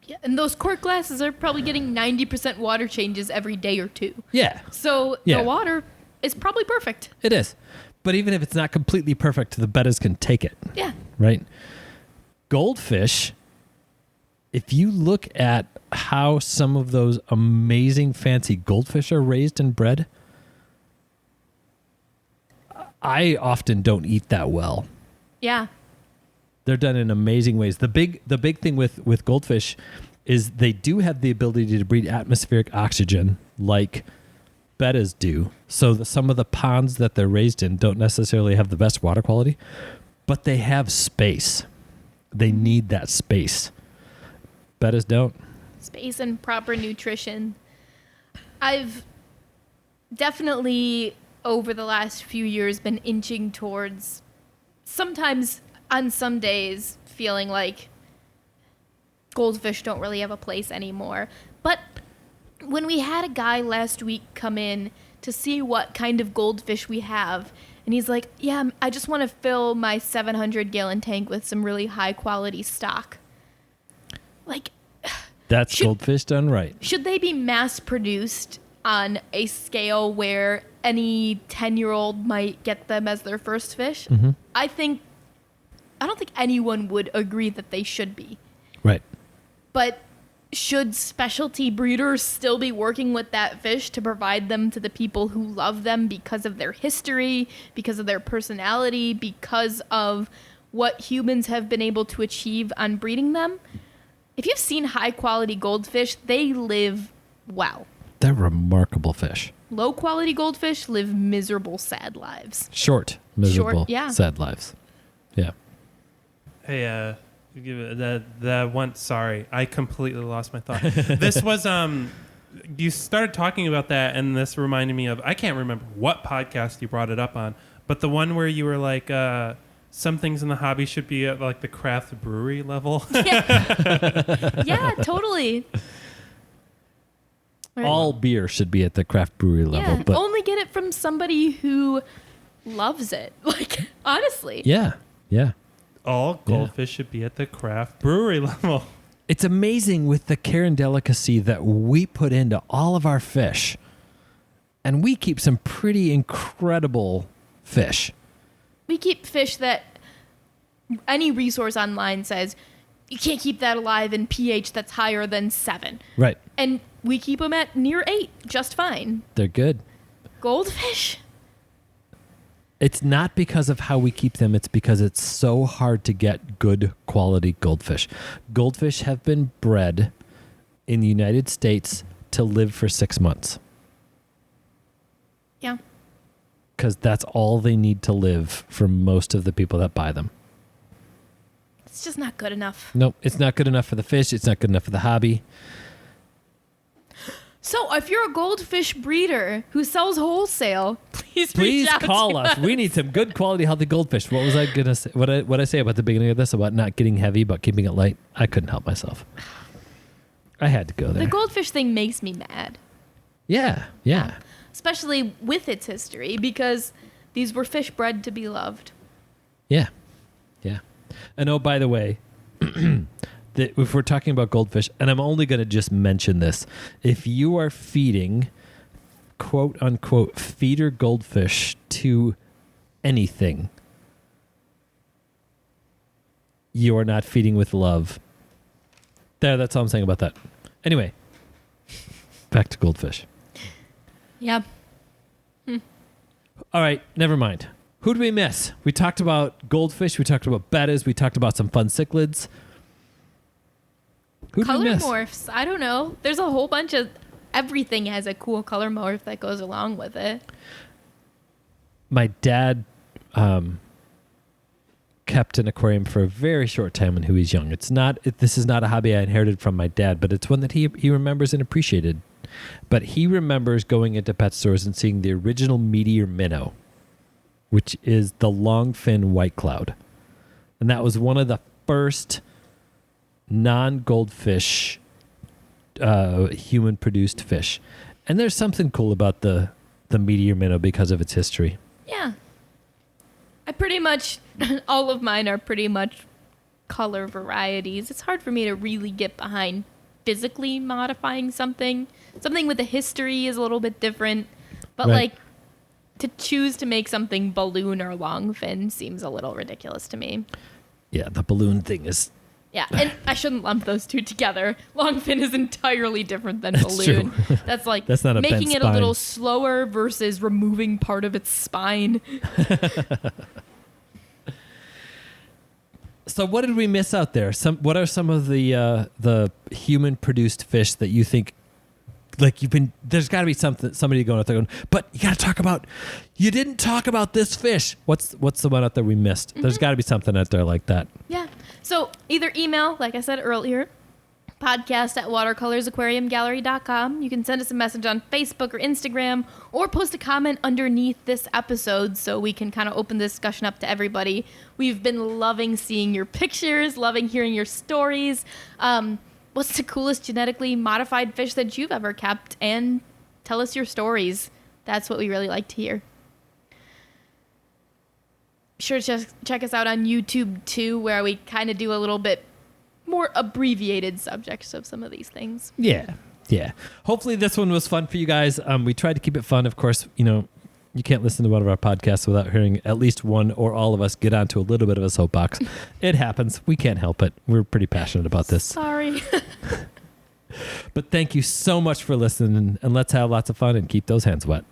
Yeah, and those quart glasses are probably getting 90% water changes every day or two. Yeah. So Yeah. the water is probably perfect. It is. But even if it's not completely perfect, the bettas can take it. Yeah. Right? Goldfish, if you look at how some of those amazing fancy goldfish are raised and bred, I often don't eat that well. Yeah. They're done in amazing ways. The big thing with goldfish is they do have the ability to breathe atmospheric oxygen like bettas do. So some of the ponds that they're raised in don't necessarily have the best water quality, but they have space. They need that space. Bettas don't. Space and proper nutrition. I've definitely, over the last few years, been inching towards, sometimes on some days, feeling like goldfish don't really have a place anymore. But when we had a guy last week come in to see what kind of goldfish we have, and he's like, yeah, I just want to fill my 700-gallon tank with some really high-quality stock. Like, That's goldfish done right. should they be mass-produced on a scale where any 10-year-old might get them as their first fish? Mm-hmm. I don't think anyone would agree that they should be. Right. But should specialty breeders still be working with that fish to provide them to the people who love them because of their history, because of their personality, because of what humans have been able to achieve on breeding them? If you've seen high-quality goldfish, they live well. They're remarkable fish. Low-quality goldfish live miserable, sad lives. Short, miserable, yeah. sad lives. Yeah. Hey, give it that one. Sorry, I completely lost my thought. This was you started talking about that, and this reminded me of, I can't remember what podcast you brought it up on, but the one where you were like, some things in the hobby should be at like the craft brewery level. Yeah, totally. All beer should be at the craft brewery level, Yeah, but only get it from somebody who loves it. Like, honestly. yeah. All goldfish should be at the craft brewery level. It's amazing with the care and delicacy that we put into all of our fish. And we keep some pretty incredible fish. We keep fish that any resource online says you can't keep that alive in pH that's higher than 7. Right. And we keep them at near 8 just fine. They're good. Goldfish? It's not because of how we keep them. It's because it's so hard to get good quality goldfish. Goldfish have been bred in the United States to live for 6 months. Yeah. Because that's all they need to live for most of the people that buy them. It's just not good enough. Nope, it's not good enough for the fish. It's not good enough for the hobby. So if you're a goldfish breeder who sells wholesale, please reach out call to us. We need some good quality healthy goldfish. What was I gonna say? What I say about the beginning of this about not getting heavy but keeping it light? I couldn't help myself. I had to go there. The goldfish thing makes me mad. Yeah. Especially with its history, because these were fish bred to be loved. Yeah. And oh, by the way, if we're talking about goldfish, and I'm only going to just mention this, if you are feeding quote unquote feeder goldfish to anything, you are not feeding with love. That's all I'm saying about that. Anyway, back to goldfish. Yeah. All right, never mind. Who did we miss? We talked about goldfish. We talked about bettas. We talked about some fun cichlids. Who did we Color miss? morphs. I don't know. There's a whole bunch of everything has a cool color morph that goes along with it. My dad kept an aquarium for a very short time when he was young. This is not a hobby I inherited from my dad, but it's one that he remembers and appreciated. But he remembers going into pet stores and seeing the original meteor minnow which is the longfin white cloud. And that was one of the first non-goldfish human-produced fish. And there's something cool about the meteor minnow because of its history. Yeah. I pretty much, all of mine are pretty much color varieties. It's hard for me to really get behind physically modifying something. Something with a history is a little bit different. But, Right. like, to choose to make something balloon or longfin seems a little ridiculous to me. Yeah, the balloon thing is... Yeah, and I shouldn't lump those two together. Longfin is entirely different than That's balloon. true. That's like That's not a making bent it a little spine. slower versus removing part of its spine. So what did we miss out there? What are some of the human-produced fish that you think, like there's got to be somebody going out there going, but you got to talk about, you didn't talk about this fish. What's the one out there we missed? Mm-hmm. There's got to be something out there like that. Yeah. So either email, like I said earlier, podcast@watercolorsaquariumgallery.com. You can send us a message on Facebook or Instagram, or post a comment underneath this episode so we can kind of open the discussion up to everybody. We've been loving seeing your pictures, loving hearing your stories. What's the coolest genetically modified fish that you've ever kept? And tell us your stories. That's what we really like to hear. Be sure to check us out on YouTube too, where we kind of do a little bit more abbreviated subjects of some of these things. Yeah. Hopefully this one was fun for you guys. We tried to keep it fun. Of course, you can't listen to one of our podcasts without hearing at least one or all of us get onto a little bit of a soapbox. It happens. We can't help it. We're pretty passionate about this. Sorry. But thank you so much for listening, and let's have lots of fun and keep those hands wet.